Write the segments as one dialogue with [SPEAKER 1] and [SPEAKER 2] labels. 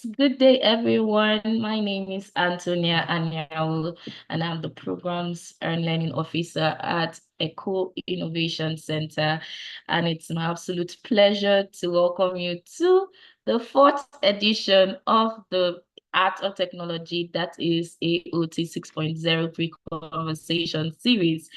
[SPEAKER 1] Good day, everyone. My name is Antonia Anyao, and I'm the Programs and Learning Officer at Eco Innovation Center. And it's my absolute pleasure to welcome you to the fourth edition of the Art of Technology, that is AOT 6.0 Pre-Conversation Series.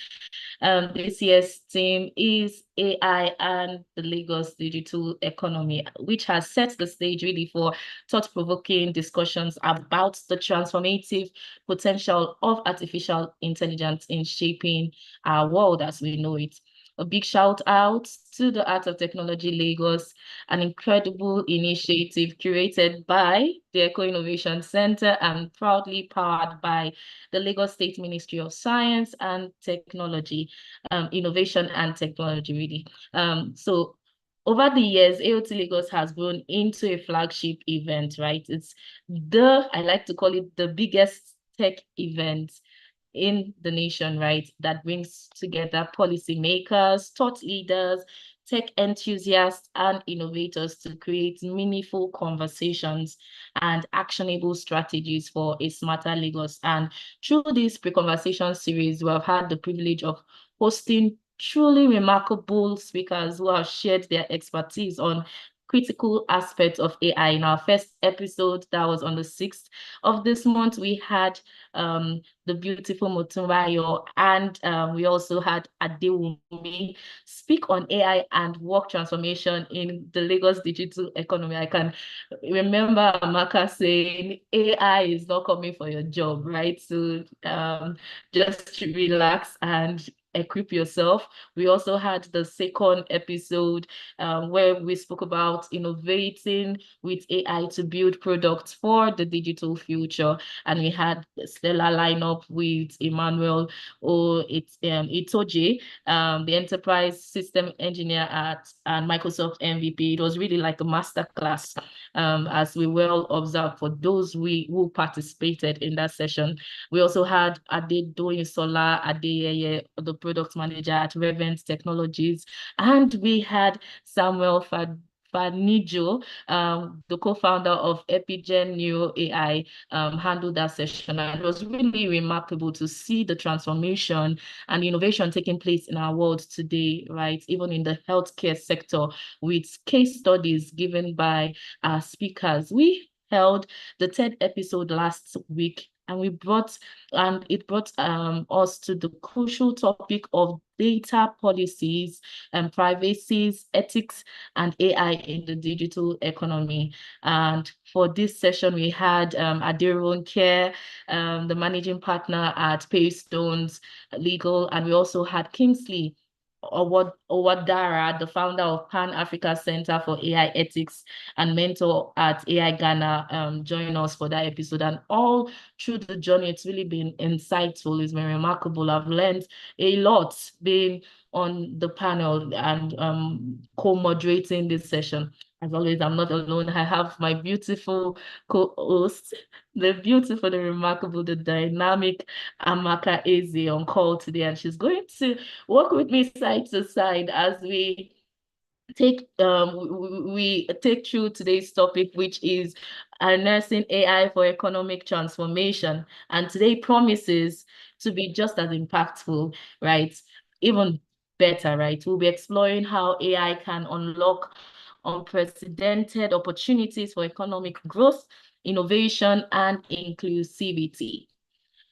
[SPEAKER 1] This year's theme is AI and the Lagos digital economy, which has set the stage really for thought-provoking discussions about the transformative potential of artificial intelligence in shaping our world as we know it. A big shout out to the Art of Technology Lagos, an incredible initiative curated by the Eco Innovation Center and proudly powered by the Lagos State Ministry of Science and Technology, Innovation and Technology, really. So over the years, AOT Lagos has grown into a flagship event, right? I like to call it the biggest tech event in the nation, right? That brings together policymakers, thought leaders, tech enthusiasts, and innovators to create meaningful conversations and actionable strategies for a smarter Lagos. And through this pre-conversation series, we have had the privilege of hosting truly remarkable speakers who have shared their expertise on critical aspects of AI. In our first episode, that was on the 6th of this month, we had the beautiful Motunrayo, and we also had Adewumi speak on AI and work transformation in the Lagos digital economy. I can remember Amaka saying AI is not coming for your job, right? So just relax and equip yourself. We also had the second episode where we spoke about innovating with AI to build products for the digital future. And we had a stellar lineup with Emmanuel Itoje, the enterprise system engineer at and Microsoft MVP. It was really like a masterclass, as we well observed for those who participated in that session. We also had Adedoyin Sola Adeyeye, the product manager at Revent Technologies, and we had Samuel Fanijo, the co-founder of Epigen Neo AI, handled that session. And it was really remarkable to see the transformation and innovation taking place in our world today, right? Even in the healthcare sector, with case studies given by our speakers. We held the third episode last week, and it brought us to the crucial topic of data policies and privacies, ethics, and AI in the digital economy. And for this session, we had Adironke, the managing partner at Paystones Legal, and we also had Kingsley Owadara, the founder of Pan Africa Center for AI Ethics and mentor at AI Ghana, join us for that episode. And all through the journey, it's really been insightful. It's been remarkable. I've learned a lot being on the panel and co-moderating this session. As always, I'm not alone. I have my beautiful co-host, the beautiful, the remarkable, the dynamic Amaka Eze on call today, and she's going to work with me side to side as we take through today's topic, which is harnessing AI for economic transformation. And today promises to be just as impactful, right? Even better, right? We'll be exploring how AI can unlock unprecedented opportunities for economic growth, innovation, and inclusivity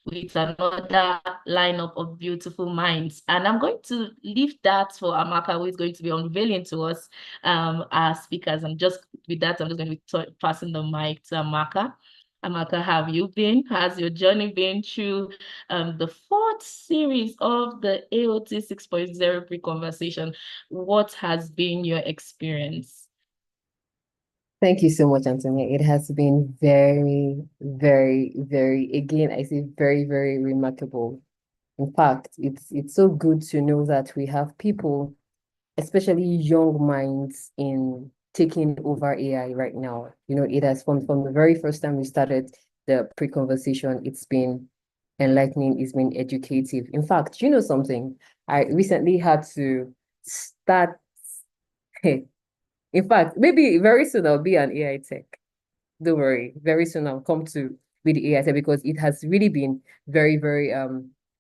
[SPEAKER 1] with another lineup of beautiful minds. And I'm going to leave that for Amaka, who is going to be unveiling to us our speakers. And just with that, I'm just going to be passing the mic to Amaka. Amaka, have you been? Has your journey been through the fourth series of the AOT 6.0 pre-conversation? What has been your experience?
[SPEAKER 2] Thank you so much, Antonia. It has been very, very, very, again, I say very, very remarkable. In fact, it's so good to know that we have people, especially young minds, in taking over AI right now. You know, it has from the very first time we started the pre-conversation, it's been enlightening, it's been educative. In fact, you know something? I recently had to start in fact, maybe very soon I'll be an AI tech. Don't worry. Very soon I'll come to with the AI because it has really been very, very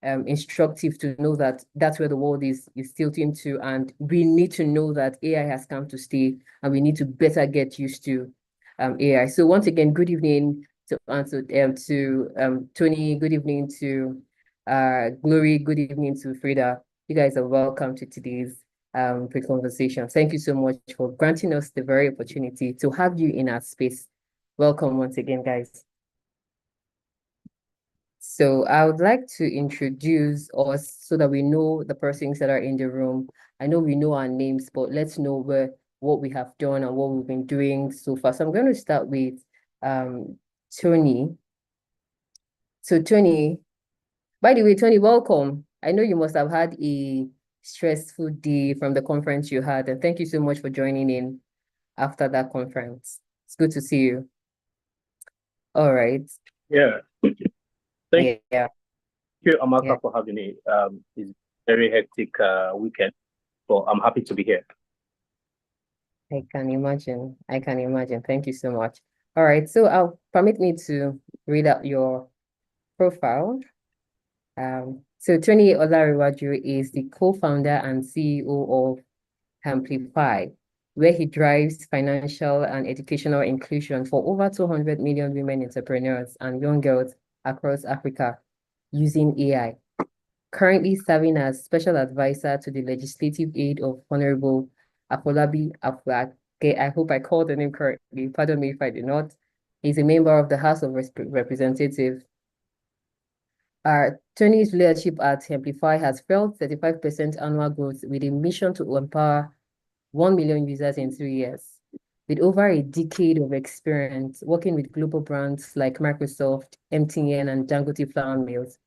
[SPEAKER 2] instructive to know that that's where the world is tilting to, and we need to know that AI has come to stay, and we need to better get used to AI. So once again, good evening to answer to Tony. Good evening to Glory. Good evening to Frida. You guys are welcome to today's pre-conversation. Thank you so much for granting us the very opportunity to have you in our space. Welcome once again, guys. So I would like to introduce us so that we know the persons that are in the room. I know we know our names, but let's know what we have done and what we've been doing so far. So I'm going to start with Tony. So Tony, by the way, Tony, welcome. I know you must have had a stressful day from the conference you had, and thank you so much for joining in after that conference. It's good to see you. All right.
[SPEAKER 3] Yeah. Thank
[SPEAKER 2] Yeah.
[SPEAKER 3] you, Amaka,
[SPEAKER 2] Yeah.
[SPEAKER 3] for having me. It's a very hectic weekend, but I'm happy to be here.
[SPEAKER 2] I can imagine. I can imagine. Thank you so much. All right. So I'll permit me to read out your profile. So Tony Olariwaju is the co-founder and CEO of Amplify, where he drives financial and educational inclusion for over 200 million women entrepreneurs and young girls across Africa using AI. Currently serving as special advisor to the legislative aid of Honorable Afolabi Aflak. Okay, I hope I called the name correctly. Pardon me if I did not. He's a member of the House of Representatives. Tony's leadership at Amplify has felt 35% annual growth with a mission to empower 1 million users in 3 years. With over a decade of experience working with global brands like Microsoft, MTN, and Dangote Flour Mills,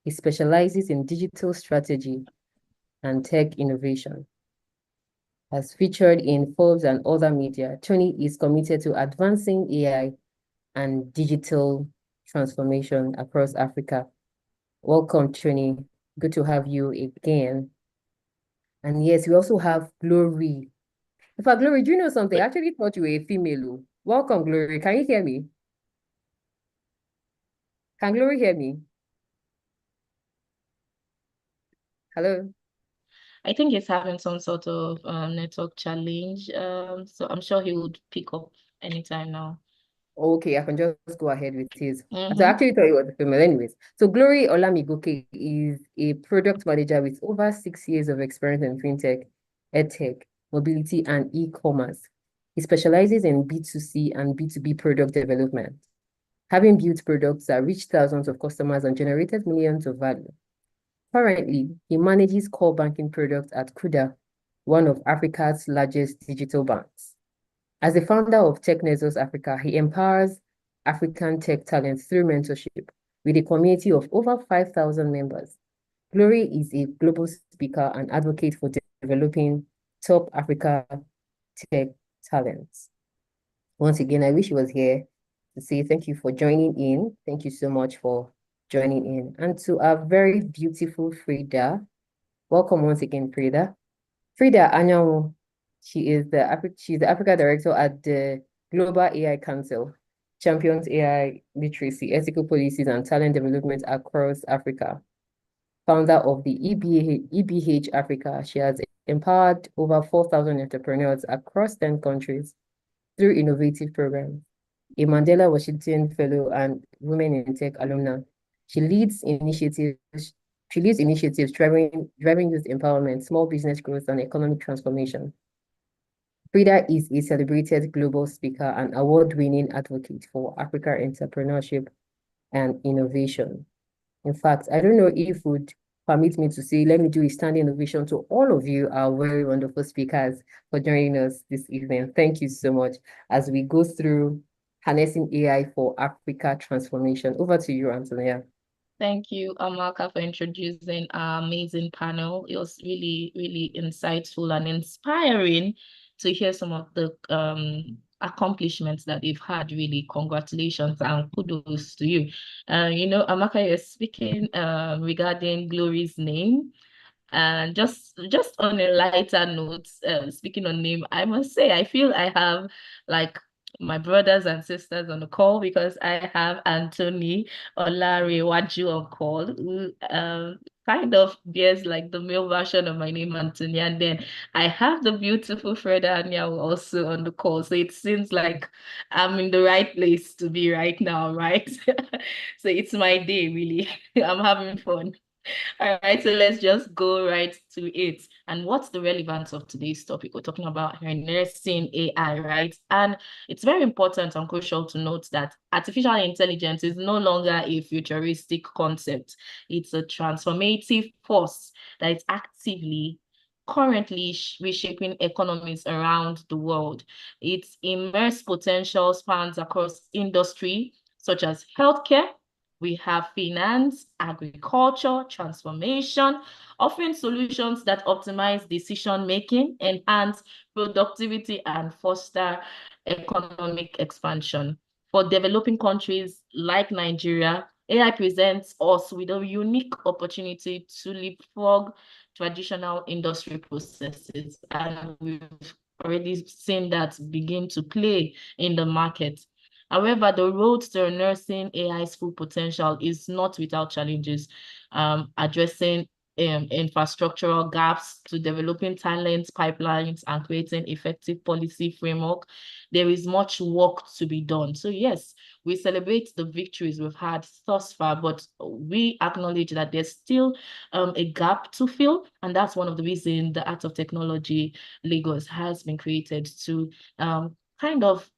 [SPEAKER 2] he specializes in digital strategy and tech innovation. As featured in Forbes and other media, Tony is committed to advancing AI and digital transformation across Africa. Welcome, Tony. Good to have you again. And yes, we also have Glory. In fact, Glory, do you know something? I actually thought you were a female. Welcome, Glory. Can you hear me? Can Glory hear me? Hello?
[SPEAKER 1] I think he's having some sort of network challenge. So I'm sure he would pick up anytime now.
[SPEAKER 2] Okay, I can just go ahead with his. So I
[SPEAKER 1] Mm-hmm.
[SPEAKER 2] actually thought it was a female anyways. So Glory Olamigoke is a product manager with over 6 years of experience in fintech, edtech, mobility, and e-commerce. He specializes in B2C and B2B product development, having built products that reached thousands of customers and generated millions of value. Currently, he manages core banking products at Kuda, one of Africa's largest digital banks. As the founder of Tech Nexus Africa, he empowers African tech talents through mentorship with a community of over 5,000 members. Glory is a global speaker and advocate for developing top Africa tech talents. Once again, I wish he was here to say thank you for joining in. Thank you so much for joining in. And to our very beautiful Frida, welcome once again, Frida. Frida Anyanwu, she's the Africa Director at the Global AI Council, champions AI literacy, ethical policies, and talent development across Africa. Founder of the EBH Africa, she has empowered over 4,000 entrepreneurs across 10 countries through innovative programs. A Mandela Washington Fellow and Women in Tech alumna, she leads initiatives driving youth empowerment, small business growth, and economic transformation. Frida is a celebrated global speaker and award-winning advocate for Africa entrepreneurship and innovation. In fact, I don't know if would permit me to say, let me do a standing ovation to all of you, our very wonderful speakers, for joining us this evening. Thank you so much as we go through harnessing AI for Africa transformation. Over to you, Antonia.
[SPEAKER 1] Thank you, Amaka, for introducing our amazing panel. It was really, really insightful and inspiring to hear some of the accomplishments that they've had. Really, congratulations and kudos to you. Amaka, you're speaking regarding Glory's name. And just on a lighter note, speaking on name, I must say I feel I have like my brothers and sisters on the call because I have Anthony Olarewaju on call, who kind of bears like the male version of my name, Anthony. And then I have the beautiful Freda Anyanwu also on the call. So it seems like I'm in the right place to be right now, right? So it's my day, really. I'm having fun. All right, so let's just go right to it. And what's the relevance of today's topic? We're talking about harnessing AI, right? And it's very important and crucial to note that artificial intelligence is no longer a futuristic concept. It's a transformative force that is actively currently reshaping economies around the world. Its immense potential spans across industry such as healthcare. We have finance, agriculture, transformation, offering solutions that optimize decision-making, enhance productivity, and foster economic expansion. For developing countries like Nigeria, AI presents us with a unique opportunity to leapfrog traditional industry processes, and we've already seen that begin to play in the market. However, the road to nursing AI's full potential is not without challenges. Addressing infrastructural gaps to developing talent pipelines and creating effective policy framework, there is much work to be done. So yes, we celebrate the victories we've had thus far, but we acknowledge that there's still a gap to fill, and that's one of the reasons the Art of Technology Lagos has been created to kind of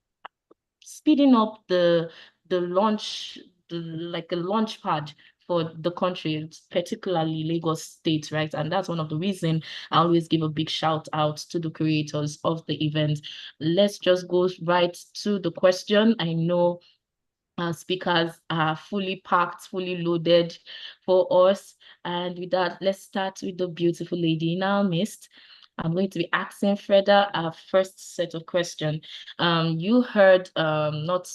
[SPEAKER 1] speeding up the launch, like a launch pad for the country, particularly Lagos State, right? And that's one of the reasons I always give a big shout out to the creators of the event. Let's just go right to the question. I know speakers are fully packed, fully loaded for us. And with that, let's start with the beautiful lady in our midst. I'm going to be asking Freda our first set of questions. You heard not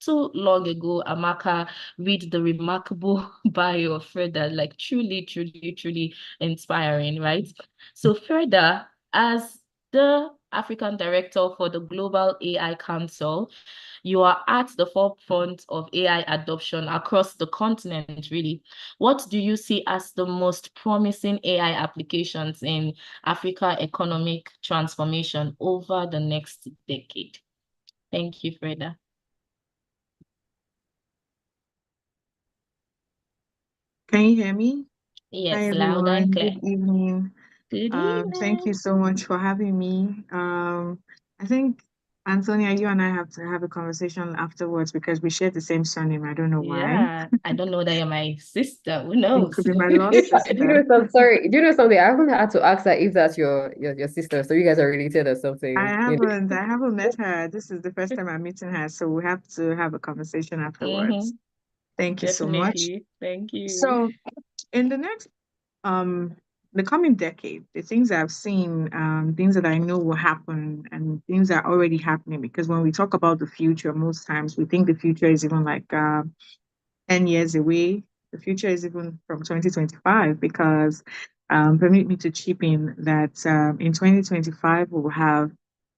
[SPEAKER 1] too long ago, Amaka read the remarkable bio of Freda, like truly, truly, truly inspiring, right? So Freda, as the African Director for the Global AI Council, you are at the forefront of AI adoption across the continent, really. What do you see as the most promising AI applications in Africa economic transformation over the next decade? Thank you, Freda.
[SPEAKER 4] Can you hear me?
[SPEAKER 1] Yes,
[SPEAKER 4] Hi,
[SPEAKER 1] loud and
[SPEAKER 4] everyone.
[SPEAKER 1] clear.
[SPEAKER 4] Good evening.
[SPEAKER 1] Good
[SPEAKER 4] Thank you
[SPEAKER 1] evening.
[SPEAKER 4] so much for having me. I think, Antonia, you and I have to have a conversation afterwards because we share the same surname. I don't know why.
[SPEAKER 1] Yeah, I don't know that you're my sister. Who
[SPEAKER 4] It
[SPEAKER 1] knows?
[SPEAKER 4] could be my
[SPEAKER 2] Do
[SPEAKER 4] lost
[SPEAKER 2] you know
[SPEAKER 4] sister.
[SPEAKER 2] some, sorry, do you know something? I haven't had to ask her if that's your sister, so you guys are related or
[SPEAKER 4] I
[SPEAKER 2] something.
[SPEAKER 4] haven't, I haven't met her. This is the first time I'm meeting her, so we have to have a conversation afterwards.
[SPEAKER 1] Mm-hmm.
[SPEAKER 4] Thank you so much.
[SPEAKER 1] Definitely. Thank you.
[SPEAKER 4] So, in the next um the coming decade, the things I've seen, things that I know will happen and things that are already happening, because when we talk about the future, most times we think the future is even like 10 years away. The future is even from 2025 because permit me to chip in that in 2025 we'll have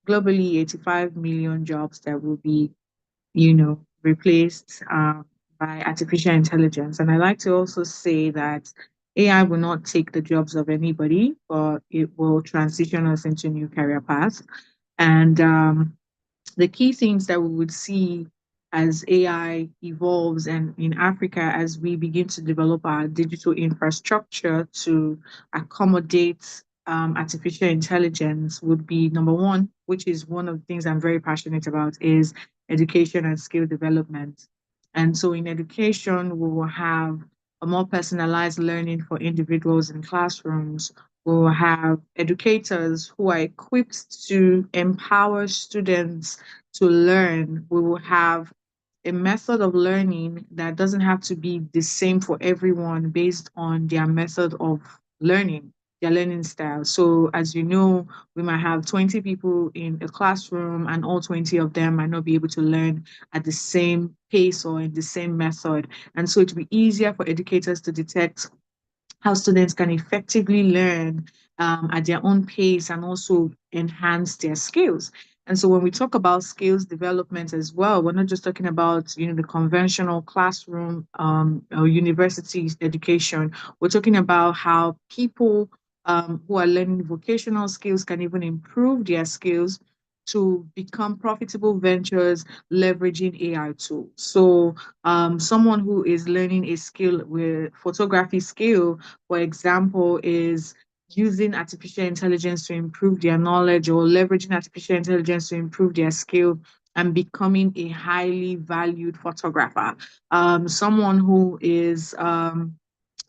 [SPEAKER 4] globally 85 million jobs that will be replaced by artificial intelligence. And I like to also say that AI will not take the jobs of anybody, but it will transition us into new career paths. And the key things that we would see as AI evolves and in Africa as we begin to develop our digital infrastructure to accommodate artificial intelligence would be number one, which is one of the things I'm very passionate about, is education and skill development. And so in education, we will have a more personalized learning for individuals in classrooms. We will have educators who are equipped to empower students to learn. We will have a method of learning that doesn't have to be the same for everyone based on their method of learning, their learning style. So, as you know, we might have 20 people in a classroom, and all 20 of them might not be able to learn at the same pace or in the same method. And so, it will be easier for educators to detect how students can effectively learn at their own pace and also enhance their skills. And so when we talk about skills development as well, we're not just talking about, the conventional classroom or university education. We're talking about how people who are learning vocational skills can even improve their skills to become profitable ventures leveraging AI tools. So someone who is learning a skill with photography skill, for example, is using artificial intelligence to improve their knowledge or leveraging artificial intelligence to improve their skill and becoming a highly valued photographer. Someone who is a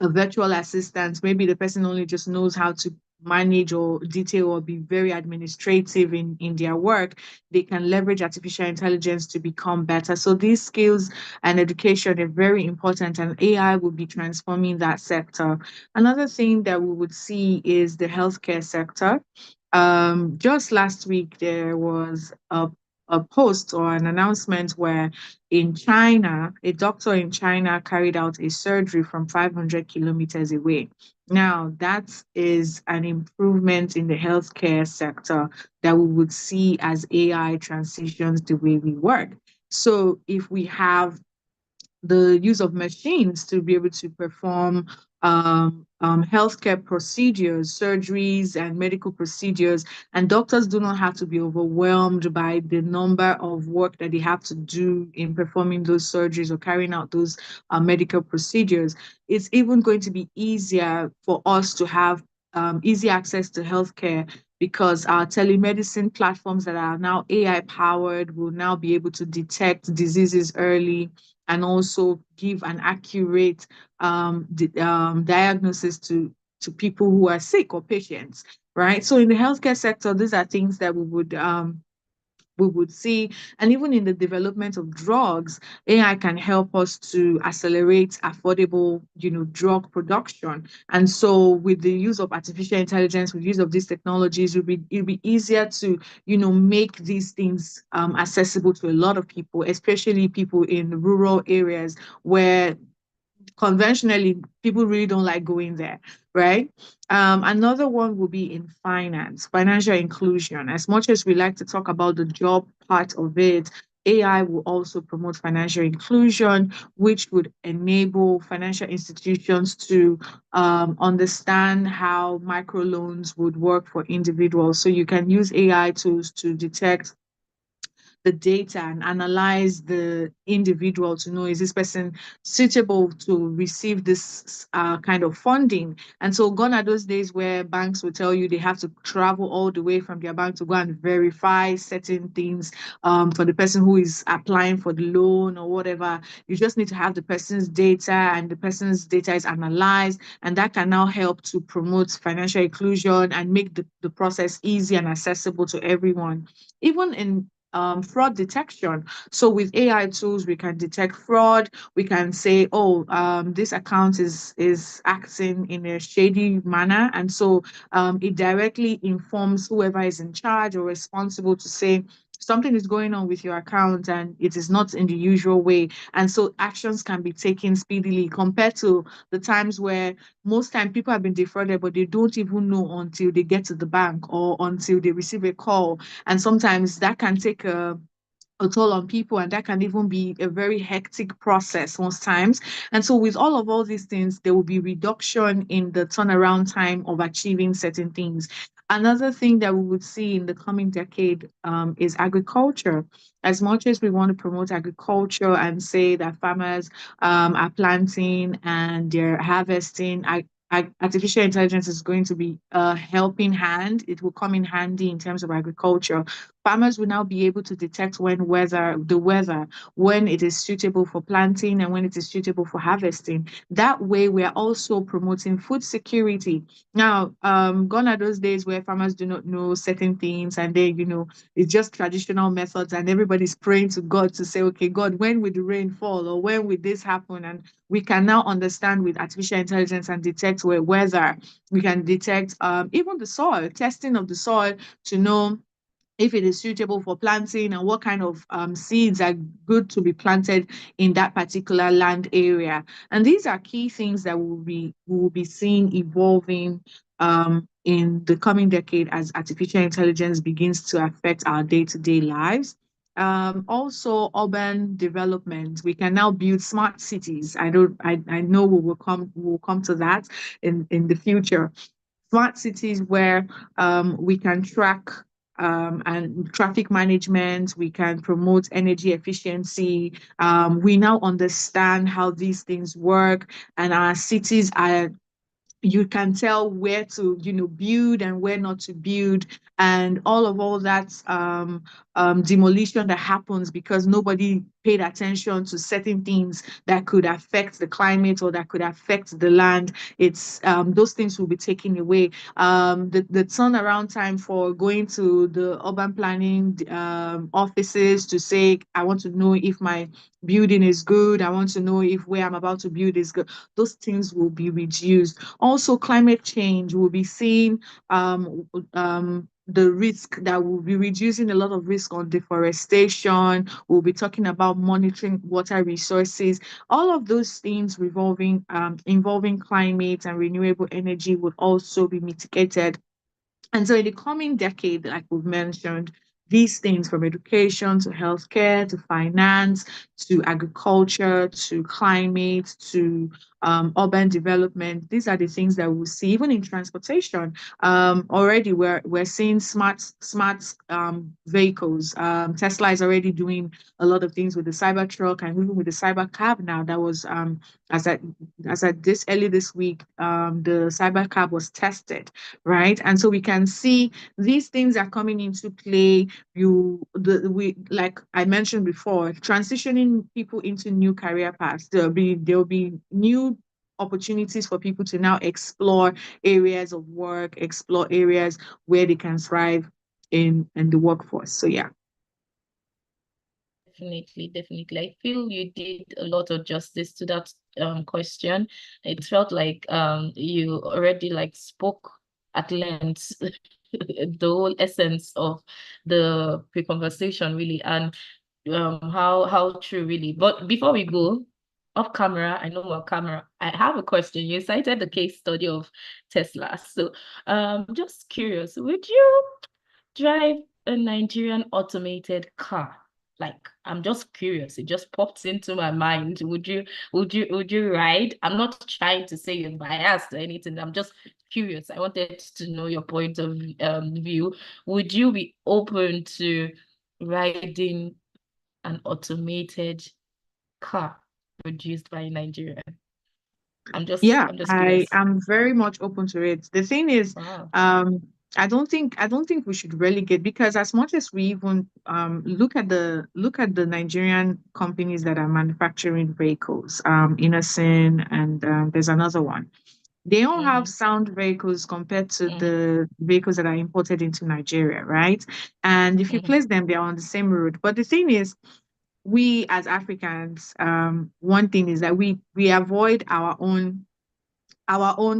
[SPEAKER 4] virtual assistant, maybe the person only just knows how to manage or detail or be very administrative in their work, they can leverage artificial intelligence to become better. So these skills and education are very important, and AI will be transforming that sector. Another thing that we would see is the healthcare sector. Just last week, there was a post or an announcement where in China, a doctor in China carried out a surgery from 500 kilometers away. Now, that is an improvement in the healthcare sector that we would see as AI transitions the way we work. So, if we have the use of machines to be able to perform healthcare procedures, surgeries, and medical procedures. And doctors do not have to be overwhelmed by the number of work that they have to do in performing those surgeries or carrying out those medical procedures. It's even going to be easier for us to have easy access to healthcare because our telemedicine platforms that are now AI powered will now be able to detect diseases early and also give an accurate diagnosis to people who are sick or patients, right? So in the healthcare sector, these are things that we would see. And even in the development of drugs, AI can help us to accelerate affordable, drug production. And so with the use of artificial intelligence, with use of these technologies, it'll be easier to, make these things accessible to a lot of people, especially people in rural areas where conventionally people really don't like going there, right? Another one will be in finance, financial inclusion. As much as we like to talk about the job part of it, AI will also promote financial inclusion, which would enable financial institutions to understand how microloans would work for individuals. So you can use AI tools to detect the data and analyze the individual to know, is this person suitable to receive this kind of funding? And so gone are those days where banks will tell you they have to travel all the way from their bank to go and verify certain things for the person who is applying for the loan or whatever. You just need to have the person's data, and the person's data is analyzed, and that can now help to promote financial inclusion and make the process easy and accessible to everyone. Even in fraud detection. So with AI tools, we can detect fraud. We can say, oh, this account is acting in a shady manner, and so it directly informs whoever is in charge or responsible to say something is going on with your account and it is not in the usual way. And so actions can be taken speedily compared to the times where most time people have been defrauded, but they don't even know until they get to the bank or until they receive a call. And sometimes that can take a toll on people, and that can even be a very hectic process most times. And so with all these things, there will be reduction in the turnaround time of achieving certain things. Another thing that we would see in the coming decade is agriculture. As much as we want to promote agriculture and say that farmers are planting and they're harvesting, artificial intelligence is going to be a helping hand. It will come in handy in terms of agriculture. Farmers will now be able to detect the weather, when it is suitable for planting and when it is suitable for harvesting. That way, we are also promoting food security. Now, gone are those days where farmers do not know certain things, and they, it's just traditional methods, and everybody's praying to God to say, okay, God, when will the rain fall, or when will this happen? And we can now understand with artificial intelligence and detect weather. We can detect even the soil, testing of the soil to know if it is suitable for planting and what kind of seeds are good to be planted in that particular land area. And these are key things that we will be seeing evolving in the coming decade as artificial intelligence begins to affect our day-to-day lives. Also, urban development. We can now build smart cities. I know we'll come to that in the future. Smart cities where we can track and traffic management, we can promote energy efficiency. We now understand how these things work, and our cities are, you can tell where to, build and where not to build, and all that demolition that happens because nobody paid attention to certain things that could affect the climate or that could affect the land. It's those things will be taken away. The turnaround time for going to the urban planning offices to say, I want to know if my building is good, I want to know if where I'm about to build is good, those things will be reduced. Also, climate change will be seeing the risk that will be reducing a lot of risk on deforestation. We'll be talking about monitoring water resources. All of those things involving climate and renewable energy would also be mitigated. And so in the coming decade, like we've mentioned, these things from education to healthcare to finance to agriculture to climate to urban development, these are the things that we'll see. Even in transportation, already we're seeing smart vehicles. Tesla is already doing a lot of things with the Cybertruck and even with the Cybercab now. That was as at this early this week, the Cybercab was tested, right? And so we can see these things are coming into play. We, like I mentioned before, transitioning people into new career paths. There'll be new opportunities for people to now explore areas of work, explore areas where they can thrive in the workforce. So yeah.
[SPEAKER 1] Definitely. I feel you did a lot of justice to that question. It felt like you already like spoke at length the whole essence of the pre-conversation really, and how true really. But before we go off camera, I know off camera, I have a question. You cited the case study of Tesla. So just curious, would you drive a Nigerian automated car? Like, I'm just curious. It just popped into my mind. Would you ride? I'm not trying to say you're biased or anything. I'm just curious. I wanted to know your point of view. Would you be open to riding an automated car produced by Nigeria? I'm just
[SPEAKER 4] I
[SPEAKER 1] curious.
[SPEAKER 4] am very much open to it. The thing is,
[SPEAKER 1] Wow.
[SPEAKER 4] I don't think we should relegate, because as much as we even look at the Nigerian companies that are manufacturing vehicles, Innocent and there's another one. They all have sound vehicles compared to the vehicles that are imported into Nigeria, right? And if you place them, they are on the same road. But the thing is, we as Africans, one thing is that we avoid our own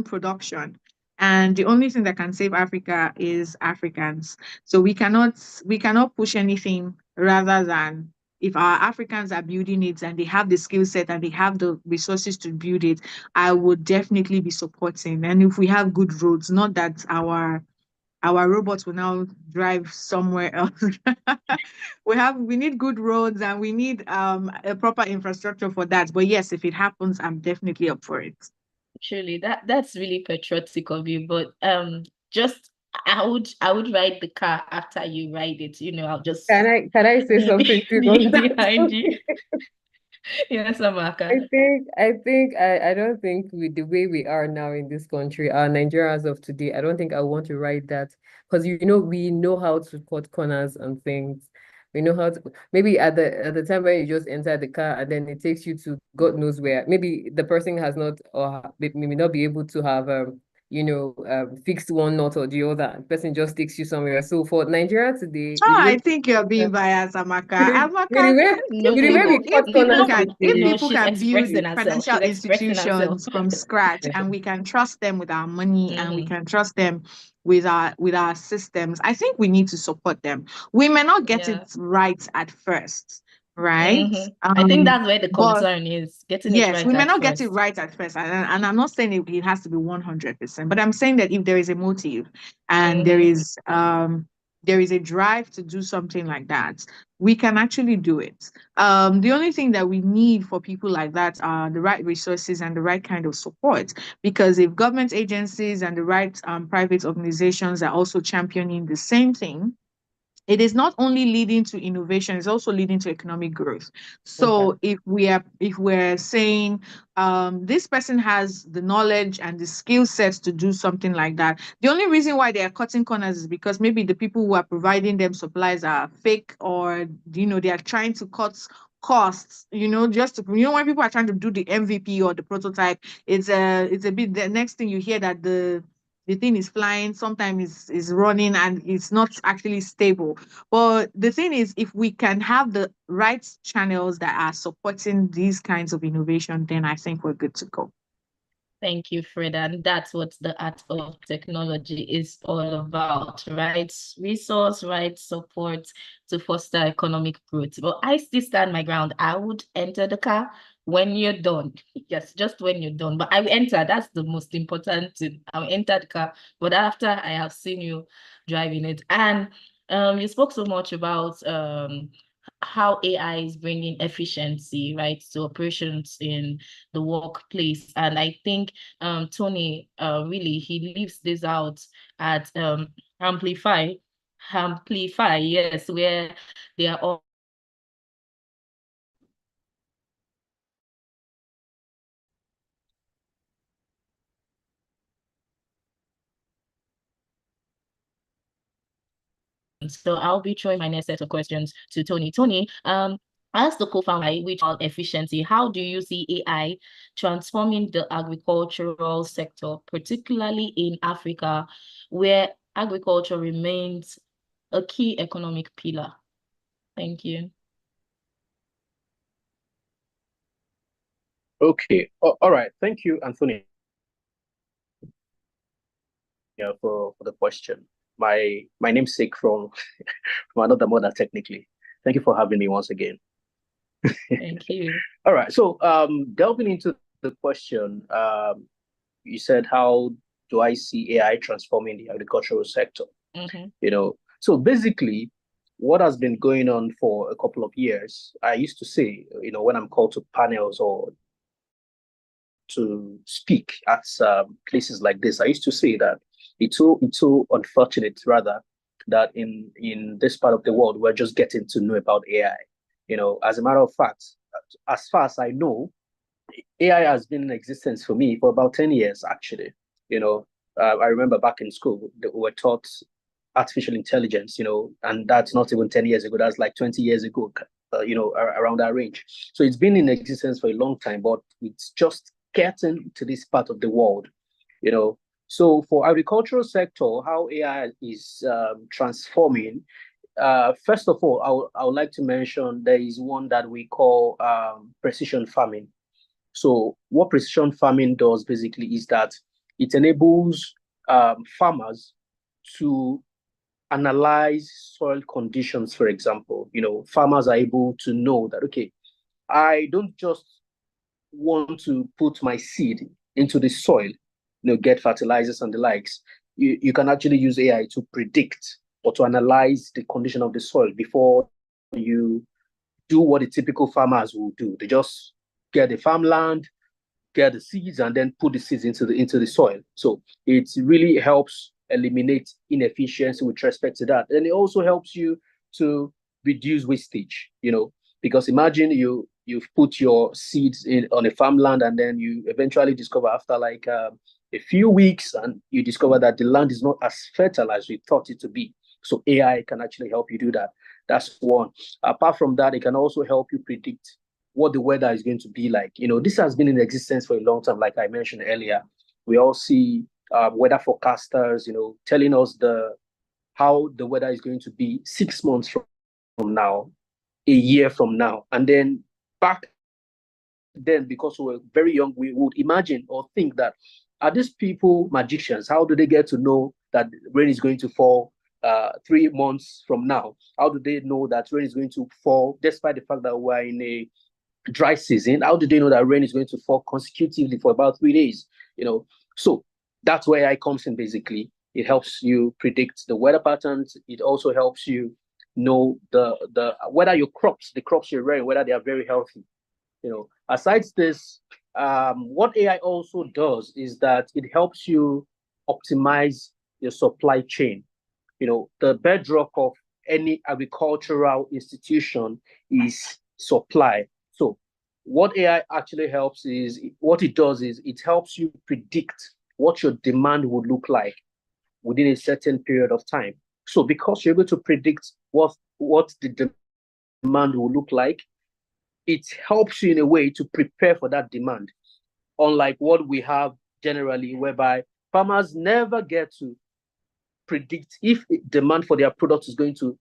[SPEAKER 4] production. And the only thing that can save Africa is Africans. So we cannot push anything rather than, if our Africans are building it and they have the skill set and they have the resources to build it, I would definitely be supporting. And if we have good roads, not that our robots will now drive somewhere else. We need good roads and we need a proper infrastructure for that. But yes, if it happens, I'm definitely up for it.
[SPEAKER 1] Truly, that's really patriotic of you. But just I would ride the car after you ride it. I'll just
[SPEAKER 2] Can I say something too on
[SPEAKER 1] be
[SPEAKER 2] that?
[SPEAKER 1] behind you. Yes, Amaka.
[SPEAKER 2] I don't think with the way we are now in this country, our Nigerians of today, I don't think I want to write that, because we know how to cut corners and things. We know how to, maybe at the time when you just enter the car and then it takes you to God knows where. Maybe the person has not, or may not be able to have fixed one knot or the other. The person just takes you somewhere. So for Nigeria today,
[SPEAKER 4] Oh,
[SPEAKER 2] with the way
[SPEAKER 4] I think you're being biased, Amaka.
[SPEAKER 2] with the
[SPEAKER 4] Amaka,
[SPEAKER 2] way
[SPEAKER 1] No,
[SPEAKER 2] with the way we cut corners
[SPEAKER 1] no,
[SPEAKER 2] with
[SPEAKER 4] if
[SPEAKER 2] the
[SPEAKER 4] people
[SPEAKER 1] she's
[SPEAKER 4] can build
[SPEAKER 1] expressing herself.
[SPEAKER 4] financial
[SPEAKER 1] She's expressing herself.
[SPEAKER 4] institutions from scratch and we can trust them with our money and we
[SPEAKER 1] Mhm.
[SPEAKER 4] can trust them with our systems, I think we need to support them. We may not get it
[SPEAKER 1] Yeah,
[SPEAKER 4] right at first, right?
[SPEAKER 1] I think that's where the
[SPEAKER 4] But
[SPEAKER 1] concern is, getting it
[SPEAKER 4] yes,
[SPEAKER 1] right
[SPEAKER 4] we may
[SPEAKER 1] at
[SPEAKER 4] not get it
[SPEAKER 1] first.
[SPEAKER 4] right at first, and I'm not saying it has to be 100%, but I'm saying that if there is a motive and there is a drive to do something like that, we can actually do it. The only thing that we need for people like that are the right resources and the right kind of support. Because if government agencies and the right private organizations are also championing the same thing, it is not only leading to innovation, it's also leading to economic growth. So
[SPEAKER 2] Okay.
[SPEAKER 4] if we're saying this person has the knowledge and the skill sets to do something like that, the only reason why they are cutting corners is because maybe the people who are providing them supplies are fake, or they are trying to cut costs, just to, when people are trying to do the MVP or the prototype, it's a bit, the next thing you hear that the thing is flying, sometimes is running, and it's not actually stable. But the thing is, if we can have the right channels that are supporting these kinds of innovation, then I think we're good to go.
[SPEAKER 1] Thank you, Fred. And that's what the art of technology is all about, right? Resource, right? Support to foster economic growth. But I still stand my ground. I would enter the car when you're done. Yes, just when you're done. But I will enter. That's the most important thing. I will enter the car. But after I have seen you driving it. And you spoke so much about how AI is bringing efficiency, right, to operations in the workplace. And I think Tony really he leaves this out at Amplify, yes, where they are all so I'll be throwing my next set of questions to Tony. Tony, as the co-founder, which are efficiency, how do you see AI transforming the agricultural sector, particularly in Africa, where agriculture remains a key economic pillar? Thank you.
[SPEAKER 3] Okay. All right. Thank you, Anthony, for the question. My namesake from from another mother, technically. Thank you for having me once again.
[SPEAKER 1] Thank you.
[SPEAKER 3] All right. So delving into the question, you said, how do I see AI transforming the agricultural sector? So basically, what has been going on for a couple of years, I used to say, when I'm called to panels or to speak at places like this, I used to say that it's so unfortunate, rather, that in this part of the world we're just getting to know about AI. As a matter of fact, as far as I know, AI has been in existence for me for about 10 years, actually. I remember back in school that we were taught artificial intelligence, and that's not even 10 years ago, that's like 20 years ago, around that range. So it's been in existence for a long time, but it's just getting to this part of the world, you know. So for agricultural sector, how AI is transforming, first of all, I would like to mention there is one that we call precision farming. So what precision farming does basically is that it enables farmers to analyze soil conditions, for example. Farmers are able to know that, okay, I don't just want to put my seed into the soil, get fertilizers and the likes. You can actually use AI to predict or to analyze the condition of the soil before you do what the typical farmers will do. They just get the farmland, get the seeds, and then put the seeds into the soil. So it really helps eliminate inefficiency with respect to that. And it also helps you to reduce wastage, because imagine you've put your seeds in on a farmland, and then you eventually discover after like a few weeks, and you discover that the land is not as fertile as you thought it to be. So AI can actually help you do that. That's one. Apart from that, it can also help you predict what the weather is going to be like. This has been in existence for a long time, like I mentioned earlier. We all see weather forecasters, telling us how the weather is going to be 6 months from now, a year from now. And then back then, because we were very young, we would imagine or think that, are these people magicians? How do they get to know that rain is going to fall 3 months from now? How do they know that rain is going to fall, despite the fact that we're in a dry season? How do they know that rain is going to fall consecutively for about 3 days? So that's where AI comes in. Basically, it helps you predict the weather patterns. It also helps you know the whether the crops you're wearing, whether they are very healthy. Aside this, what AI also does is that it helps you optimize your supply chain. The bedrock of any agricultural institution is supply. So what AI actually helps is, what it does is it helps you predict what your demand would look like within a certain period of time. So because you're able to predict what the demand will look like, it helps you in a way to prepare for that demand. Unlike what we have generally, whereby farmers never get to predict if demand for their products is going to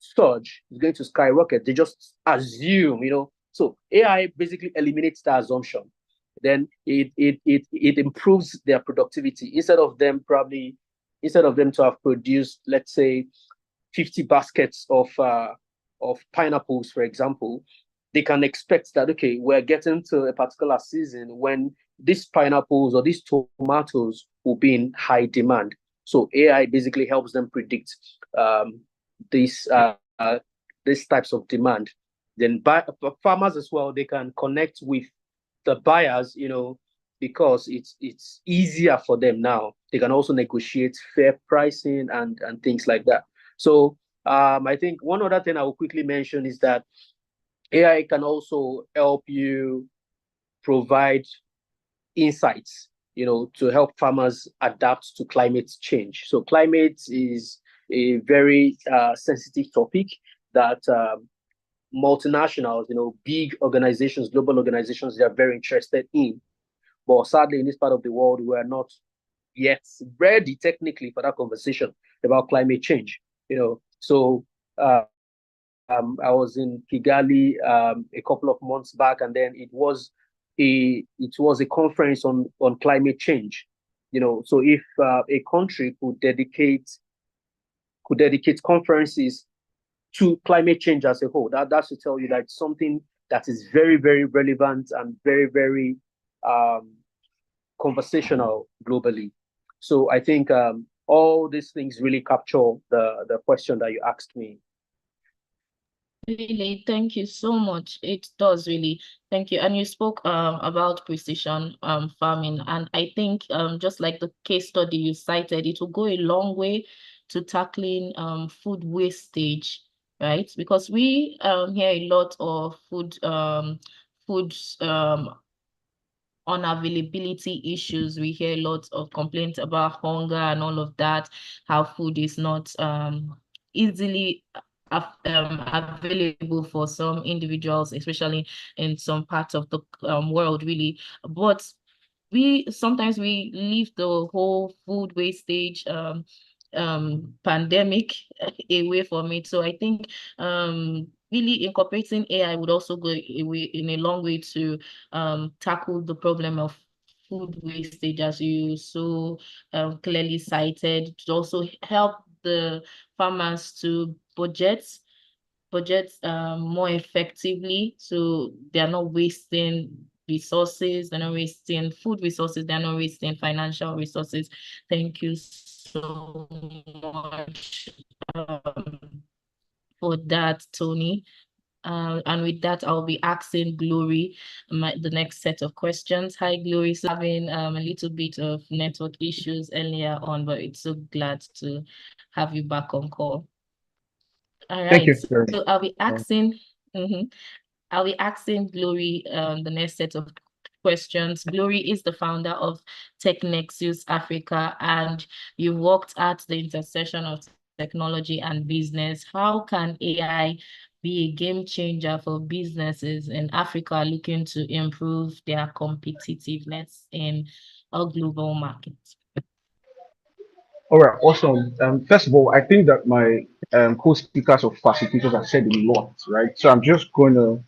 [SPEAKER 3] surge, is going to skyrocket. They just assume. So AI basically eliminates that assumption. Then it improves their productivity. Instead of them to have produced, let's say, 50 baskets of pineapples, for example, they can expect that, okay, we're getting to a particular season when these pineapples or these tomatoes will be in high demand. So AI basically helps them predict these types of demand. Then farmers as well, they can connect with the buyers, because it's easier for them now. They can also negotiate fair pricing and things like that. So I think one other thing I will quickly mention is that AI can also help you provide insights, to help farmers adapt to climate change. So climate is a very sensitive topic that multinationals, big organizations, global organizations, they are very interested in. But sadly, in this part of the world, we are not yet ready technically for that conversation about climate change. So I was in Kigali a couple of months back, and then it was a conference on climate change. So if a country could dedicate conferences to climate change as a whole, that should tell you that it's something that is very, very relevant and very, very conversational globally. So I think all these things really capture the question that you asked me.
[SPEAKER 1] Really, thank you so much. It does really. Thank you. And you spoke about precision farming, and I think just like the case study you cited, it will go a long way to tackling food wastage, right? Because we hear a lot of food unavailability issues. We hear lots of complaints about hunger and all of that, how food is not easily available for some individuals, especially in some parts of the world, really. But sometimes we leave the whole food wastage pandemic away from it. So I think really incorporating AI would also go in a long way to tackle the problem of food wastage, as you so clearly cited, to also help the farmers to budget more effectively, so they're not wasting resources, they're not wasting food resources, they're not wasting financial resources. Thank you so much for that, Tony. And with that, I'll be asking Glory the next set of questions. Hi, Glory. So having a little bit of network issues earlier on, but it's so glad to have you back on call. All right.
[SPEAKER 5] Thank you.
[SPEAKER 1] So I'll be asking Glory the next set of questions. Glory is the founder of Tech Nexus Africa, and you worked at the intersection of technology and business. How can AI be a game changer for businesses in Africa looking to improve their competitiveness in a global market?
[SPEAKER 5] All right, awesome. First of all, I think that my co-speakers or facilitators have said a lot, right? So I'm just going to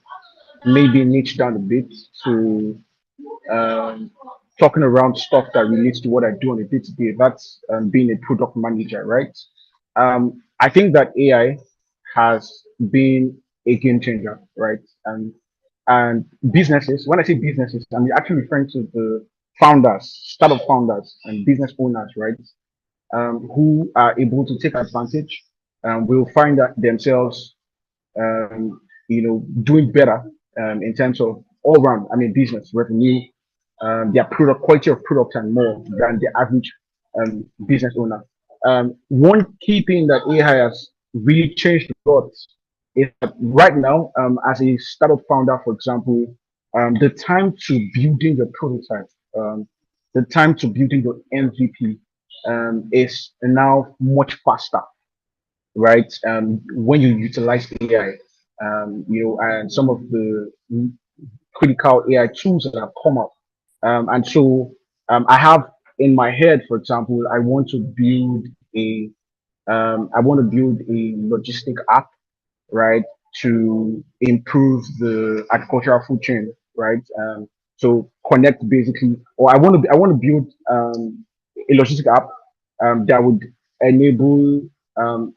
[SPEAKER 5] maybe niche down a bit to talking around stuff that relates to what I do on a day-to-day. That's being a product manager, right? I think that AI has been a game changer, right? And businesses, when I say businesses, I'm actually referring to the founders, startup founders and business owners, right? Who are able to take advantage, will find that themselves, um, doing better, in terms of all round, business revenue, their product quality of product and more than the average business owner. One key thing that AI has really changed a lot is that right now, as a startup founder, for example, the time to building your prototype, the time to building your MVP, is now much faster, right? When you utilize AI, and some of the critical AI tools that have come up. And so, I have in my head, for example, I want to build a logistic app, right, to improve the agricultural food chain, right? So connect basically, or I want to build a logistic app that would enable, um,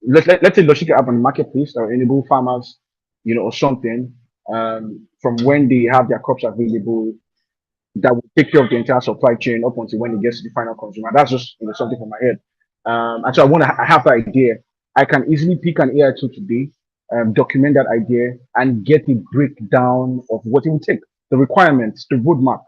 [SPEAKER 5] let's say logistic app on the marketplace that will enable farmers, or something, from when they have their crops available, that will take care of the entire supply chain up until when it gets to the final consumer. That's just, something from my head. And so I have that idea. I can easily pick an AI tool today, document that idea, and get a breakdown of what it will take, the requirements, the roadmap,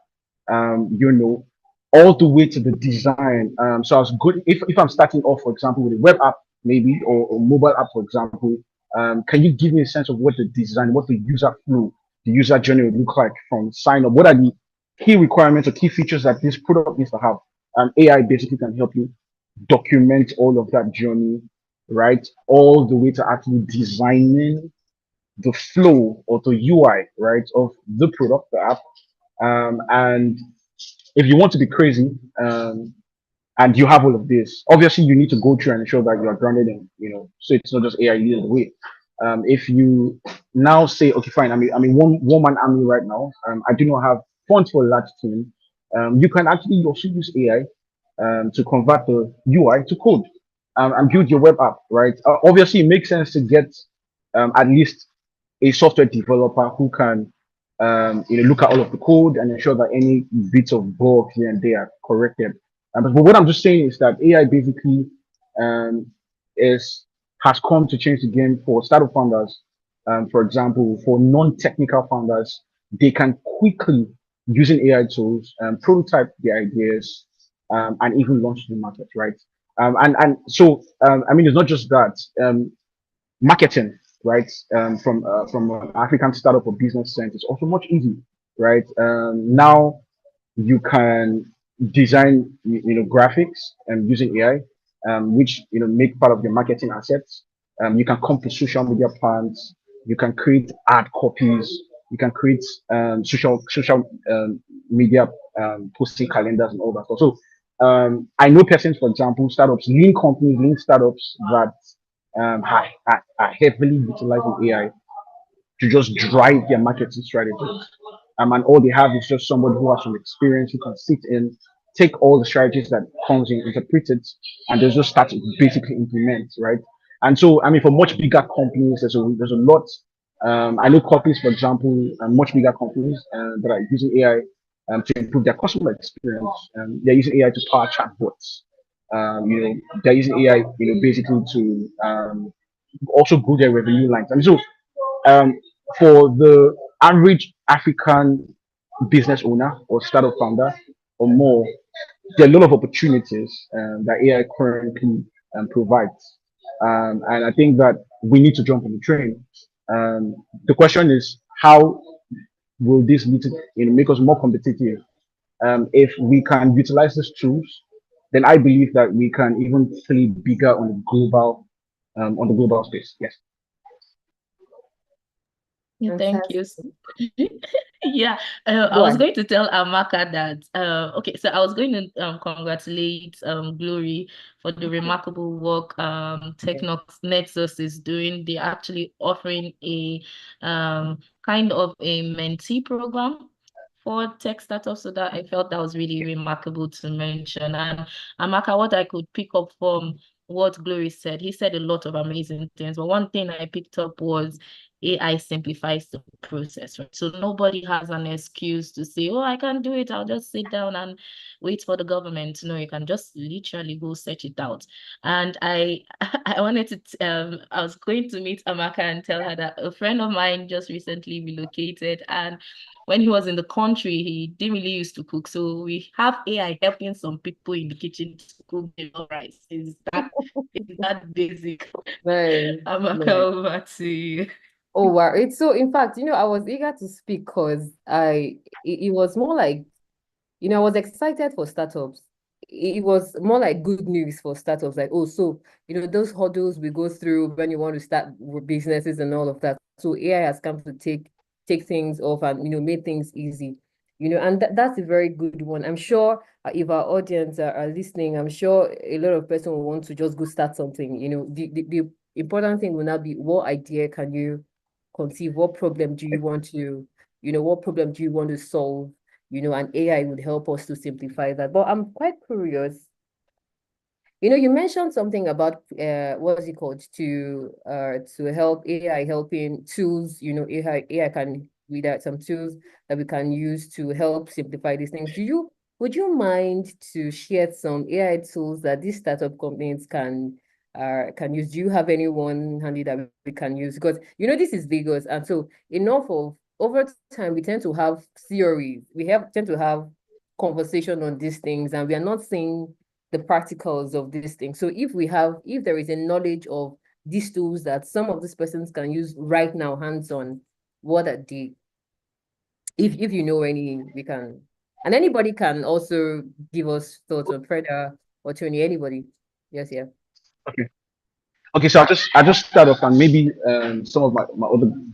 [SPEAKER 5] all the way to the design. So I was good if I'm starting off, for example, with a web app, maybe, or mobile app, for example. Can you give me a sense of what the design, what the user flow, the user journey would look like from sign up? What are the key requirements or key features that this product needs to have? AI basically can help you document all of that journey, right? All the way to actually designing the flow or the UI, right, of the product, the app. And if you want to be crazy, and you have all of this, obviously you need to go through and ensure that you are grounded in, so it's not just AI leading the way. If you now say, okay, fine, I mean one man army right now, I do not have funds for a large team. You can actually also use AI, to convert the UI to code, and build your web app, right? Obviously, it makes sense to get, at least a software developer who can, look at all of the code and ensure that any bits of bug here and there are corrected. But what I'm just saying is that AI basically, um, is has come to change the game for startup founders. For example, for non-technical founders, they can quickly, using AI tools, prototype their ideas, and even launch to the market, right? And so, it's not just that. Marketing, right? From an African startup or business sense, it's also much easy, right? Now you can design, graphics, using AI, which, make part of your marketing assets. You can come to social media plans. You can create ad copies. You can create, social media, posting calendars and all that stuff. So, I know persons, for example, startups, lean companies, lean startups that, are heavily utilizing AI to just drive their marketing strategies. And all they have is just somebody who has some experience, who can sit in, take all the strategies that comes in, interpret it, and they just start to basically implement, right? And so, for much bigger companies, there's a lot. I know companies, for example, much bigger companies, that are using AI, to improve their customer experience. They're using AI to power chatbots. They're using AI, basically to, also grow their revenue lines. So, um, for the average African business owner or startup founder or more, there are a lot of opportunities, that AI currently, provides. And I think that we need to jump on the train. The question is, how will this lead to, make us more competitive? If we can utilize these tools, then I believe that we can even play bigger on the global space. Yes.
[SPEAKER 1] Thank you.
[SPEAKER 2] Fantastic.
[SPEAKER 1] Yeah, I
[SPEAKER 2] Go
[SPEAKER 1] was
[SPEAKER 2] on.
[SPEAKER 1] going to tell Amaka that, okay, so I was going to congratulate Glory for the remarkable work Technox Nexus is doing. They're actually offering a kind of a mentee program for tech startups, so that I felt that was really remarkable to mention. And Amaka, what I could pick up from what Glory said. He said a lot of amazing things, but one thing I picked up was AI simplifies the process, right? So nobody has an excuse to say, oh, I can't do it. I'll just sit down and wait for the government. No, you can just literally go search it out. And I I wanted to I was going to meet Amaka and tell her that a friend of mine just recently relocated, and when he was in the country, he didn't really used to cook. So we have AI helping some people in the kitchen to cook the rice. Is that basic?
[SPEAKER 2] Nice,
[SPEAKER 1] Amaka,
[SPEAKER 2] nice.
[SPEAKER 1] over to you.
[SPEAKER 2] Oh wow. It's so, in fact, I was eager to speak because it was more like, I was excited for startups. It was more like good news for startups. Like, oh, so, those hurdles we go through when you want to start businesses and all of that. So AI has come to take things off and, made things easy. And that's a very good one. I'm sure if our audience are listening, I'm sure a lot of person will want to just go start something. The important thing will now be, what idea can you conceive? What problem do you want to, what problem do you want to solve? And AI would help us to simplify that. But I'm quite curious. You mentioned something about what is it called, to help AI helping tools. AI can read out some tools that we can use to help simplify these things. Would you mind to share some AI tools that these startup companies can use? Do you have anyone handy that we can use? Because this is Lagos, and so enough of over time we tend to have theories. Tend to have conversation on these things, and we are not seeing the practicals of this thing. So if there is a knowledge of these tools that some of these persons can use right now, hands-on, what are they? If you know any, we can, and anybody can also give us thoughts on Freda or Tony, anybody. Yes, yeah.
[SPEAKER 5] Okay. Okay, so I just start off, and maybe some of my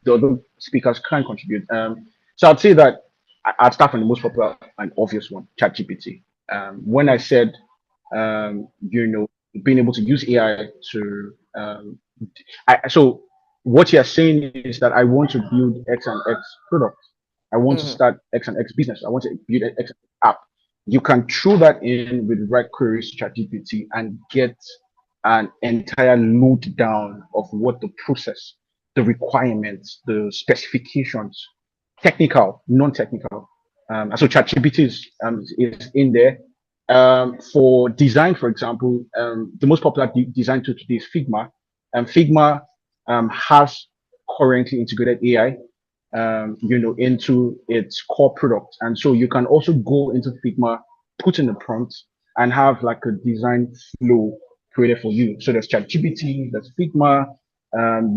[SPEAKER 5] the other speakers can contribute. So I'd say that I'd start from the most popular and obvious one, ChatGPT. When I said being able to use AI to so what you're saying is that I want to build X and X product. I want to
[SPEAKER 2] Mhm.
[SPEAKER 5] start X and X business. I want to build an X app. You can throw that in with the right queries to ChatGPT and get an entire load down of what the process, the requirements, the specifications, technical, non-technical. And so ChatGPT is in there. For design, for example, the most popular design tool today is Figma. Figma has currently integrated AI, into its core product. And so you can also go into Figma, put in the prompt, and have like a design flow created for you. So there's ChatGPT, there's Figma,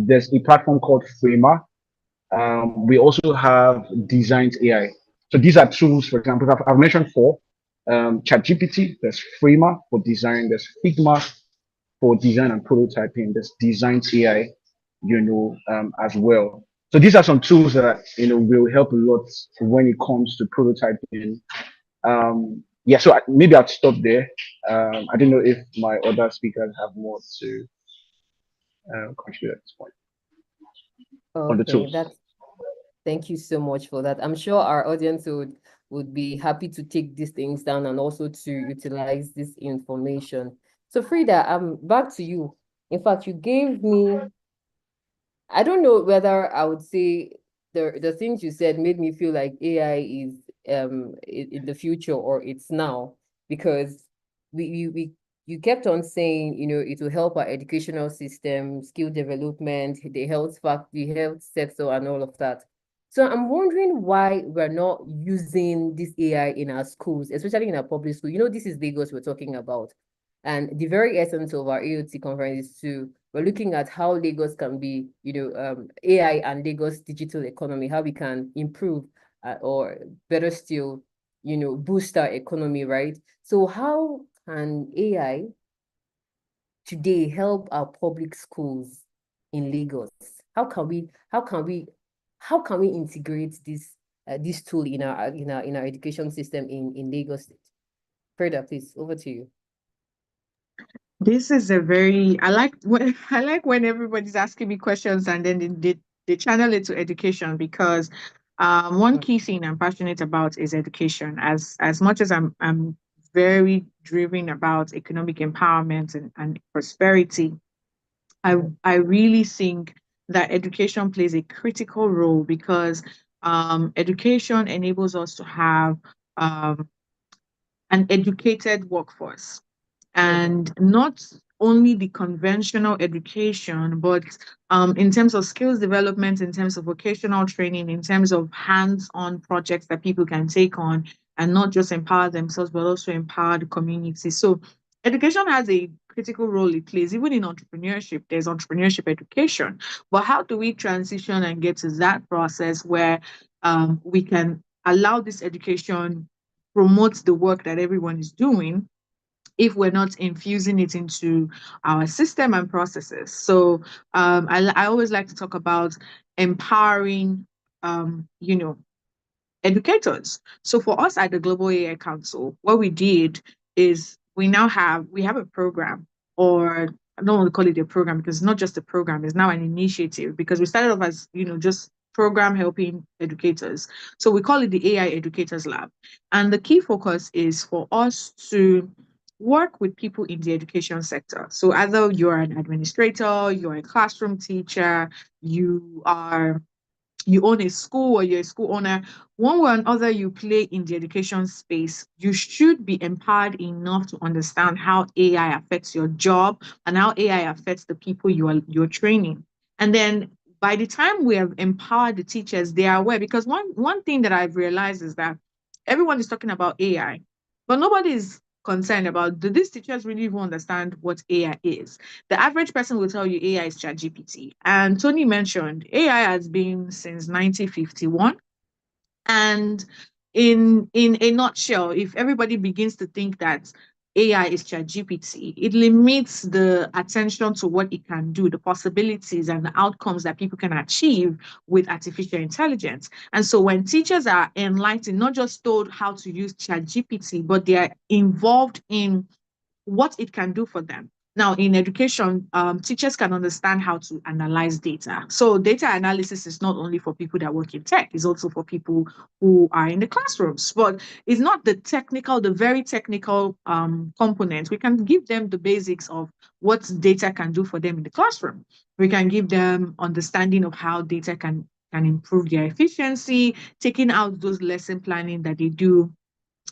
[SPEAKER 5] there's a platform called Framer. We also have Designs AI. So these are tools, for example, I've mentioned four. ChatGPT, there's Framer for design, there's Figma for design and prototyping, there's Designs AI, as well. So these are some tools that will help a lot when it comes to prototyping. Yeah, so maybe I'd stop there. I don't know if my other speakers have more to contribute at this point on the
[SPEAKER 2] Okay,
[SPEAKER 5] tools.
[SPEAKER 2] thank you so much for that. I'm sure our audience would be happy to take these things down and also to utilize this information. So Frida, back to you. In fact, you gave me, I don't know whether I would say the things you said made me feel like AI is in the future or it's now, because we you kept on saying, it will help our educational system, skill development, the health sector and all of that. So I'm wondering why we're not using this AI in our schools, especially in our public school. This is Lagos we're talking about. And the very essence of our AOT conference is we're looking at how Lagos can be, AI and Lagos digital economy, how we can improve or better still, boost our economy, right? So how can AI today help our public schools in Lagos? How can we integrate this tool in our education system in Lagos State? Freda, please, over to you.
[SPEAKER 4] This is a very I like when I like when everybody's asking me questions and then they channel it to education, because one key thing I'm passionate about is education. As much as I'm very driven about economic empowerment and prosperity, I really think that education plays a critical role because education enables us to have um, an educated workforce, and not only the conventional education, but in terms of skills development, in terms of vocational training, in terms of hands-on projects that people can take on and not just empower themselves, but also empower the community. So education has a critical role it plays. Even in entrepreneurship, there's entrepreneurship education. But how do we transition and get to that process where we can allow this education promote the work that everyone is doing, if we're not infusing it into our system and processes? So I always like to talk about empowering, you know, educators. So for us at the Global AI Council, what we did is we have a program, or I don't want to call it a program because it's not just a program, it's now an initiative, because we started off as, just program helping educators. So we call it the AI Educators Lab. And the key focus is for us to work with people in the education sector. So either you're an administrator, you're a classroom teacher, you are you own a school, or you're a school owner, one way or another you play in the education space, you should be empowered enough to understand how AI affects your job and how AI affects the people you're training. And then by the time we have empowered the teachers, they are aware, because one thing that I've realized is that everyone is talking about AI, but nobody is concerned about, do these teachers really even understand what AI is? The average person will tell you AI is ChatGPT. And Tony mentioned AI has been since 1951. And in a nutshell, if everybody begins to think that AI is ChatGPT, it limits the attention to what it can do, the possibilities and the outcomes that people can achieve with artificial intelligence. And so when teachers are enlightened, not just told how to use ChatGPT, but they are involved in what it can do for them. Now, in education, teachers can understand how to analyze data. So data analysis is not only for people that work in tech, it's also for people who are in the classrooms. But it's not the very technical component. We can give them the basics of what data can do for them in the classroom. We can give them understanding of how data can improve their efficiency, taking out those lesson planning that they do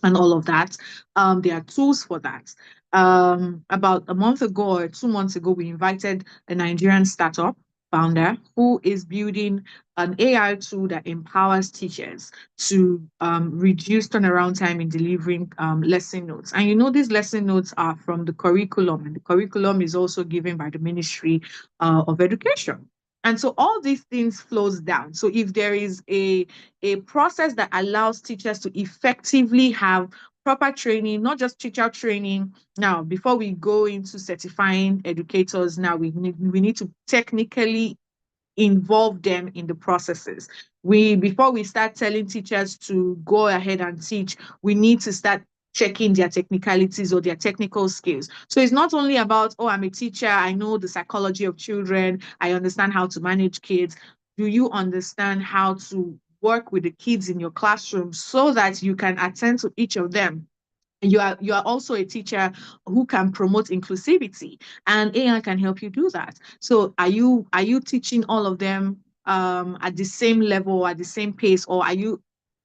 [SPEAKER 4] and all of that. There are tools for that. About a month ago or 2 months ago, we invited a Nigerian startup founder who is building an AI tool that empowers teachers to reduce turnaround time in delivering lesson notes. And these lesson notes are from the curriculum, and the curriculum is also given by the Ministry of Education. And so all these things flows down. So if there is a process that allows teachers to effectively have proper training, not just teacher training. Now, before we go into certifying educators, now we need to technically involve them in the processes. Before we start telling teachers to go ahead and teach, we need to start checking their technicalities or their technical skills. So it's not only about, oh, I'm a teacher, I know the psychology of children, I understand how to manage kids. Do you understand how to work with the kids in your classroom so that you can attend to each of them? You are also a teacher who can promote inclusivity, and AI can help you do that. So are you teaching all of them at the same level, at the same pace, or are you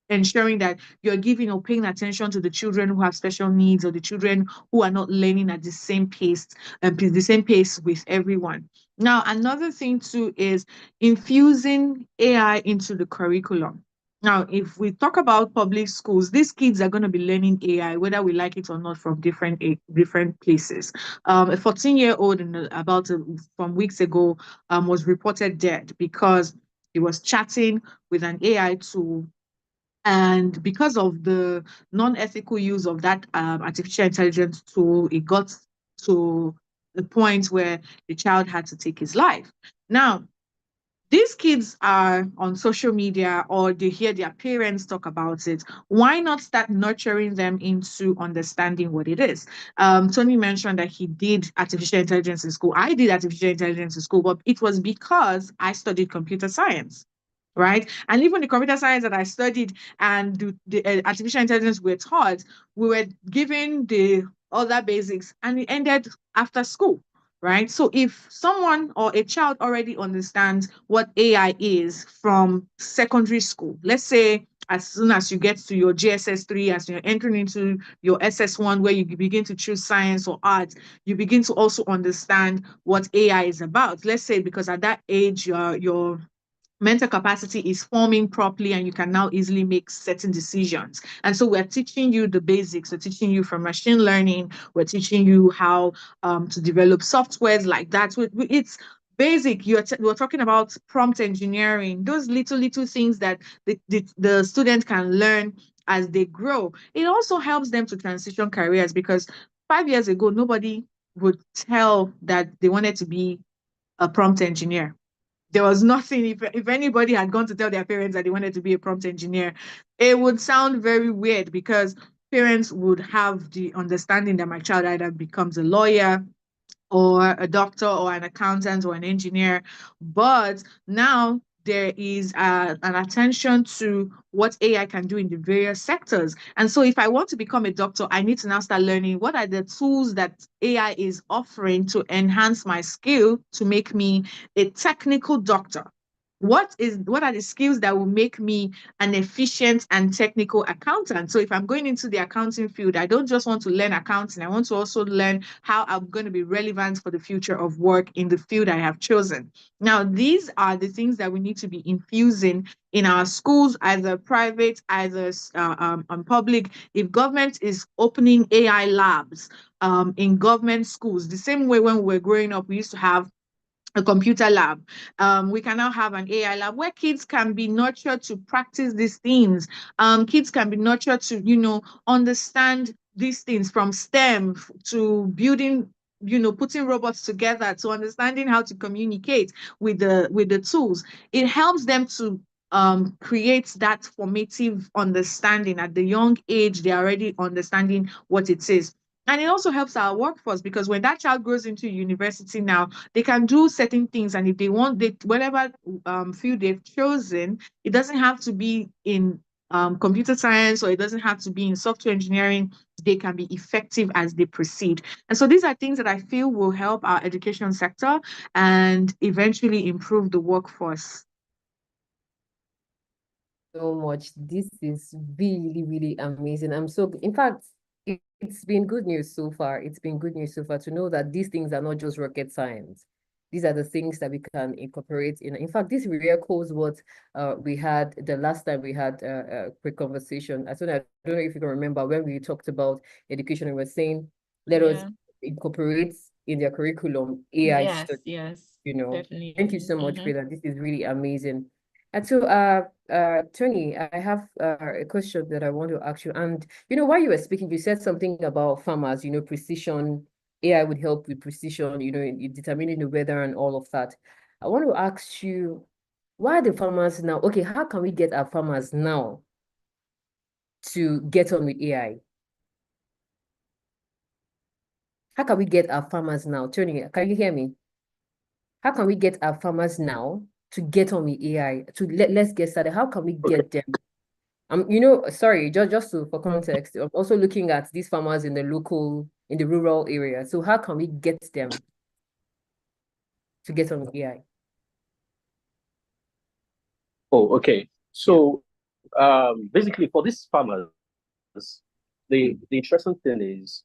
[SPEAKER 4] ensuring that you're giving or paying attention to the children who have special needs, or the children who are not learning at the same pace and the same pace with everyone? Now, another thing too is infusing AI into the curriculum. Now, if we talk about public schools, these kids are going to be learning AI, whether we like it or not, from different places. A 14-year-old from weeks ago was reported dead because he was chatting with an AI tool, and because of the non-ethical use of that artificial intelligence tool, it got to the point where the child had to take his life. Now, these kids are on social media, or they hear their parents talk about it. Why not start nurturing them into understanding what it is? Tony mentioned that he did artificial intelligence in school. I did artificial intelligence in school, but it was because I studied computer science. right? And even the computer science that I studied and the artificial intelligence we're taught, we were given the other basics and it ended after school, right? So if someone or a child already understands what AI is from secondary school, let's say as soon as you get to your GSS3, as you're entering into your SS1, where you begin to choose science or art, you begin to also understand what AI is about. Let's say because at that age, your mental capacity is forming properly and you can now easily make certain decisions. And so we're teaching you the basics. We're teaching you from machine learning. We're teaching you how to develop softwares like that. So it's basic. We're talking about prompt engineering, those little things that the student can learn as they grow. It also helps them to transition careers because 5 years ago, nobody would tell that they wanted to be a prompt engineer. There was nothing. If anybody had gone to tell their parents that they wanted to be a prompt engineer, it would sound very weird because parents would have the understanding that my child either becomes a lawyer or a doctor or an accountant or an engineer. But now there is an attention to what AI can do in the various sectors. And so if I want to become a doctor, I need to now start learning what are the tools that AI is offering to enhance my skill to make me a technical doctor. What are the skills that will make me an efficient and technical accountant? So if I'm going into the accounting field, I don't just want to learn accounting, I want to also learn how I'm going to be relevant for the future of work in the field I have chosen. Now, these are the things that we need to be infusing in our schools, either private, either public. If government is opening AI labs in government schools, the same way when we were growing up, we used to have a computer lab. We can now have an AI lab where kids can be nurtured to practice these things. Kids can be nurtured to, understand these things from STEM to building, putting robots together to understanding how to communicate with the tools. It helps them to create that formative understanding at the young age. They're already understanding what it is. And it also helps our workforce because when that child grows into university now, they can do certain things, and if they want, whatever field they've chosen, it doesn't have to be in computer science or it doesn't have to be in software engineering. They can be effective as they proceed. And so these are things that I feel will help our education sector and eventually improve the workforce.
[SPEAKER 2] So much. This is really, really amazing. In fact, it's been good news so far. It's been good news so far to know that these things are not just rocket science. These are the things that we can incorporate in. In fact, this re-echoes what we had the last time we had a quick conversation. I don't know if you can remember when we talked about education and we were saying, let us incorporate in their curriculum AI study.
[SPEAKER 1] Yes,
[SPEAKER 2] Definitely. Thank you so much for that. This is really amazing. And so, Tony, I have a question that I want to ask you. And, while you were speaking, you said something about farmers, precision. AI would help with precision, in determining the weather and all of that. I want to ask you, why are the farmers now? Okay, how can we get our farmers now to get on with AI? How can we get our farmers now? Tony, can you hear me? How can we get our farmers now to get on with AI? Let's get started. How can we get them? Sorry, just for context, I'm also looking at these farmers in the rural area. So how can we get them to get on with AI?
[SPEAKER 3] Oh, okay. So basically for these farmers, the interesting thing is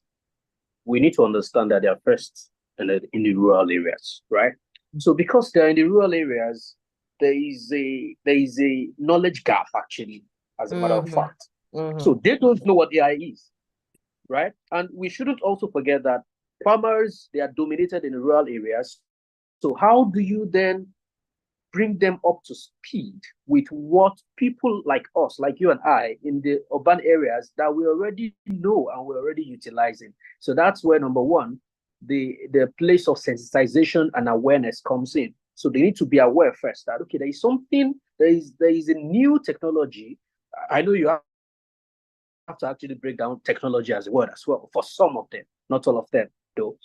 [SPEAKER 3] we need to understand that they are first in the rural areas, right? So because they're in the rural areas, there is a knowledge gap actually, as a matter of fact. So they don't know what AI is, right? And we shouldn't also forget that farmers, they are dominated in the rural areas. So how do you then bring them up to speed with what people like us, like you and I, in the urban areas that we already know and we're already utilizing? So that's where number one, the place of sensitization and awareness comes in. So they need to be aware first that okay, there is a new technology. I know you have to actually break down technology as a word as well for some of them, not all of them, though,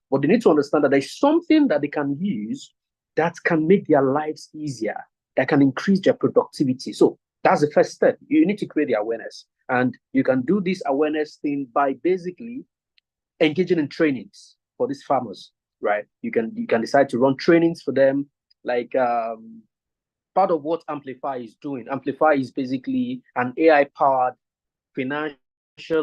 [SPEAKER 3] but they need to understand that there's something that they can use that can make their lives easier. that can increase their productivity. So that's the first step. You need to create the awareness. And you can do this awareness thing by basically engaging in trainings for these farmers, right? You can decide to run trainings for them, like part of what Amplify is doing. Amplify is basically an AI-powered financial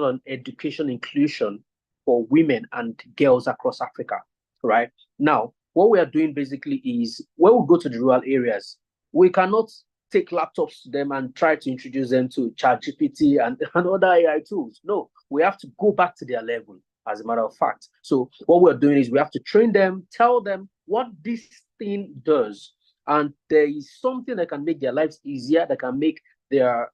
[SPEAKER 3] and education inclusion for women and girls across Africa, right? Now, what we are doing basically is when we go to the rural areas, we cannot take laptops to them and try to introduce them to ChatGPT and other AI tools. No, we have to go back to their level, as a matter of fact. So what we're doing is we have to train them, tell them what this thing does. And there is something that can make their lives easier, that can make their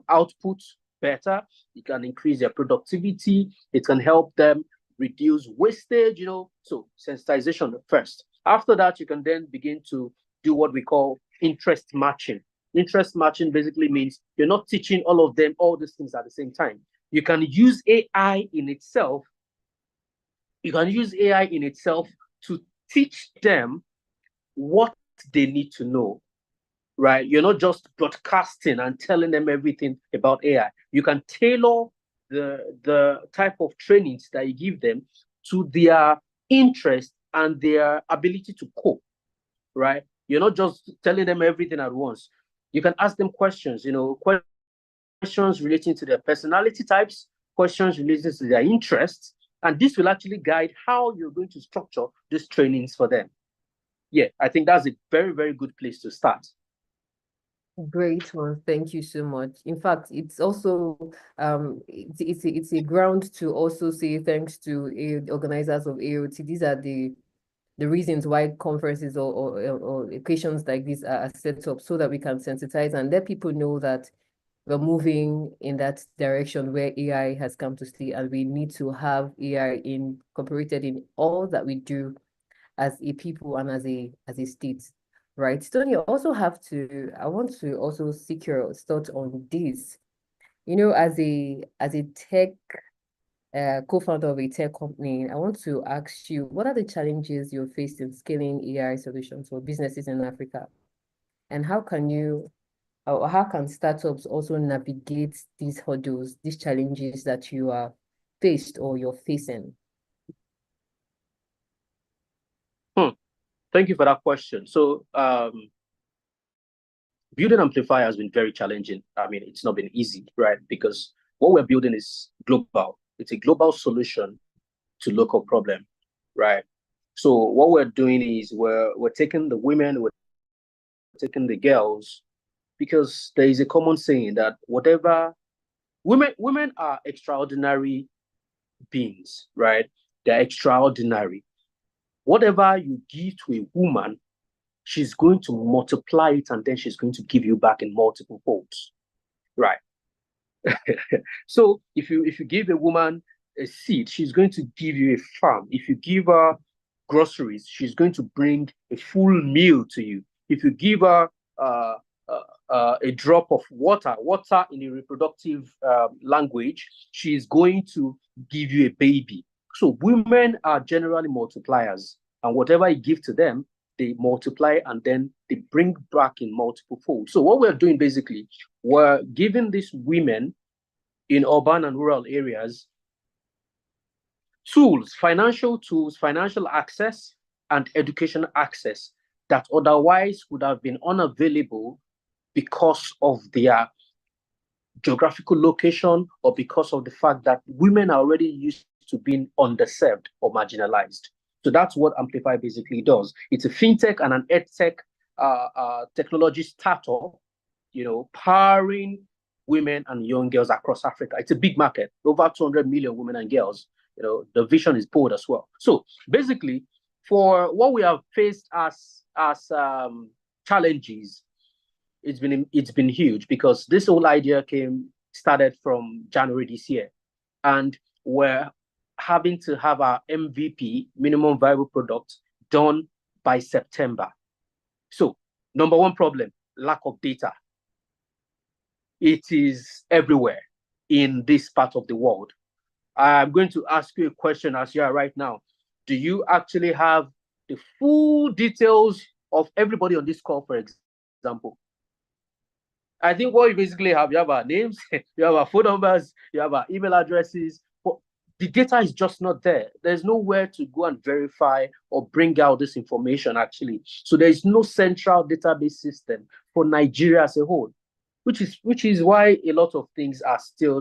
[SPEAKER 3] output better. It can increase their productivity. It can help them reduce wastage, So sensitization first. After that, you can then begin to do what we call interest matching. Interest matching basically means you're not teaching all of them all these things at the same time. You can use AI in itself. You can use AI in itself to teach them what they need to know, right? You're not just broadcasting and telling them everything about AI. You can tailor the type of trainings that you give them to their interest and their ability to cope, right? You're not just telling them everything at once. You can ask them questions, questions relating to their personality types, questions related to their interests, and this will actually guide how you're going to structure these trainings for them. Yeah, I think that's a very, very good place to start.
[SPEAKER 2] Great one. Thank you so much. In fact, it's also it's a ground to also say thanks to organizers of AOT. These are the reasons why conferences or occasions like this are set up, so that we can sensitize and let people know that we're moving in that direction where AI has come to stay, and we need to have AI incorporated in all that we do as a people and as a state. Right. Tony, I want to also seek your thoughts on this. As a tech co-founder of a tech company, I want to ask you, what are the challenges you're faced in scaling AI solutions for businesses in Africa? And how can startups also navigate these hurdles, these challenges that you are faced or you're facing?
[SPEAKER 3] Thank you for that question. So building Amplify has been very challenging. I mean, it's not been easy, right? Because what we're building is global. It's a global solution to local problem, right? So what we're doing is we're taking the women, we're taking the girls, because there is a common saying that whatever women are extraordinary beings, right? They're extraordinary. Whatever you give to a woman, she's going to multiply it, and then she's going to give you back in multiple folds, right? So if you give a woman a seed, she's going to give you a farm. If you give her groceries, she's going to bring a full meal to you. If you give her a drop of water in a reproductive language, she's going to give you a baby. So women are generally multipliers, and whatever you give to them, they multiply and then they bring back in multiple folds. So what we're doing basically, we're giving these women in urban and rural areas tools, financial access, and education access that otherwise would have been unavailable because of their geographical location or because of the fact that women are already used to being underserved or marginalized. So that's what Amplify basically does. It's a fintech and an edtech technology startup, powering women and young girls across Africa. It's a big market, over 200 million women and girls. The vision is bold as well. So basically, for what we have faced as challenges, it's been huge, because this whole idea started from January this year, and we're having to have our MVP, minimum viable product, done by September. So number one problem, lack of data. It is everywhere in this part of the world. I'm going to ask you a question as you are right now. Do you actually have the full details of everybody on this call, for example? I think what you basically have, you have our names, you have our phone numbers, you have our email addresses, but the data is just not there. There's nowhere to go and verify or bring out this information actually. So there is no central database system for Nigeria as a whole, which is why a lot of things are still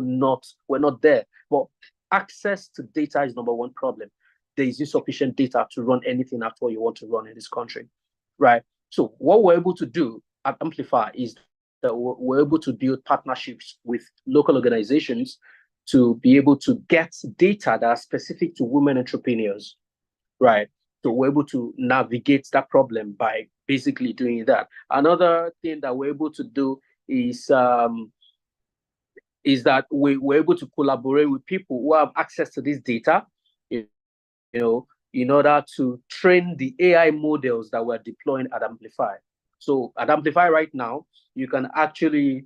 [SPEAKER 3] we're not there. But access to data is number one problem. There is insufficient data to run anything at all you want to run in this country, right? So what we're able to do at Amplify is that we're able to build partnerships with local organizations to be able to get data that are specific to women entrepreneurs, right? So we're able to navigate that problem by basically doing that. Another thing that we're able to do is that we're able to collaborate with people who have access to this data, you know, in order to train the AI models that we're deploying at Amplify. So at Amplify right now, you can actually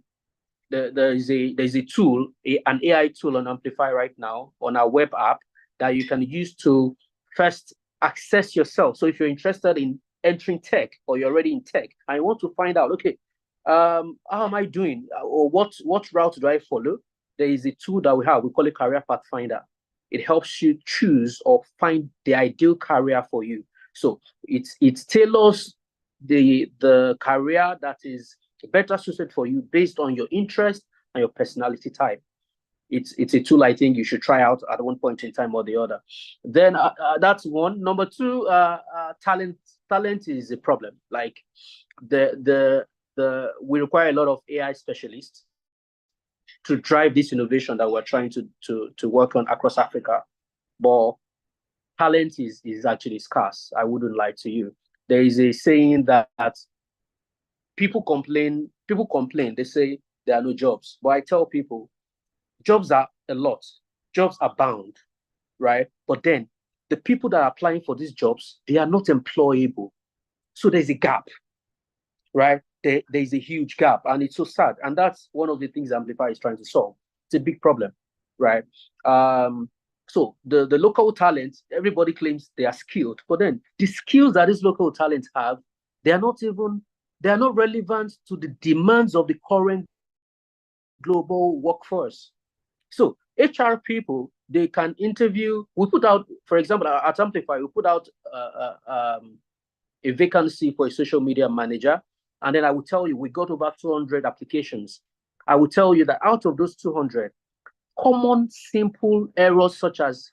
[SPEAKER 3] there's a tool, an AI tool on Amplify right now on our web app that you can use to first access yourself. So if you're interested in entering tech or you're already in tech and you want to find out, okay, how am I doing, or what route do I follow? There is a tool that we have. We call it Career Path Finder. It helps you choose or find the ideal career for you. So it tailors the career that is better suited for you based on your interest and your personality type. It's a tool I think you should try out at one point in time or the other. Then that's one. Number two, talent. Talent is a problem. Like we require a lot of AI specialists to drive this innovation that we're trying to work on across Africa. But talent is actually scarce. I wouldn't lie to you. There is a saying that people complain, they say there are no jobs. But I tell people, jobs are a lot. Jobs abound, right? But then the people that are applying for these jobs, they are not employable. So there's a gap, right? There's a huge gap, and it's so sad. And that's one of the things Amplify is trying to solve. It's a big problem, right? So the local talents, everybody claims they are skilled, but then the skills that these local talents have, they are not relevant to the demands of the current global workforce. So HR people, they can interview. We put out, for example, at Amplify, we put out a vacancy for a social media manager. And then I will tell you, we got over 200 applications. I will tell you that out of those 200, common, simple errors such as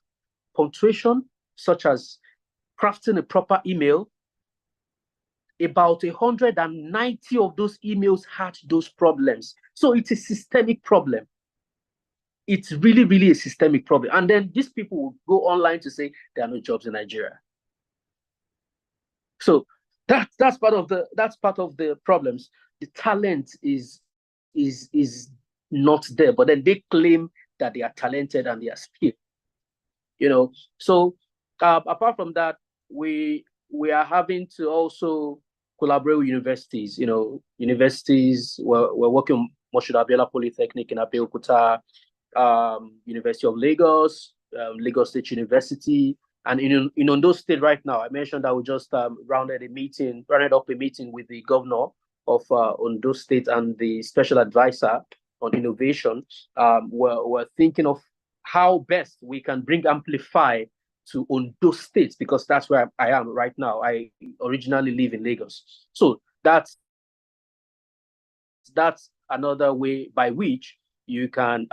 [SPEAKER 3] punctuation, such as crafting a proper email, about 190 of those emails had those problems. So it's a systemic problem. It's really, really a systemic problem. And then these people will go online to say there are no jobs in Nigeria. So that's part of the problems. The talent is not there, but then they claim that they are talented and they are skilled. So apart from that, we are having to also collaborate with universities. Universities. We're working on Moshood Abiola Polytechnic in Abeokuta, University of Lagos, Lagos State University. And in Ondo State right now, I mentioned that we just rounded up a meeting with the governor of Ondo State and the special advisor on innovation. We're thinking of how best we can bring Amplify to Ondo State, because that's where I am right now. I originally live in Lagos. So that's another way by which you can,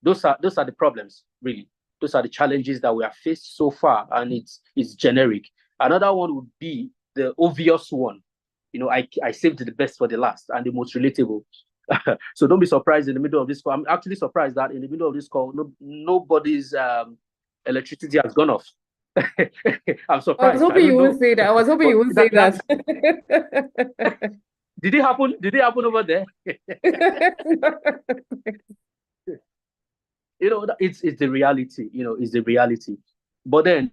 [SPEAKER 3] those are the problems, really. Those are the challenges that we have faced so far, and it's generic. Another one would be the obvious one. I saved the best for the last and the most relatable. So don't be surprised in the middle of this call. I'm actually surprised that in the middle of this call, nobody's electricity has gone off. I'm surprised.
[SPEAKER 2] I was hoping you would say that. I was hoping you would say that.
[SPEAKER 3] Did it happen? Did it happen over there? It's the reality. It's the reality. But then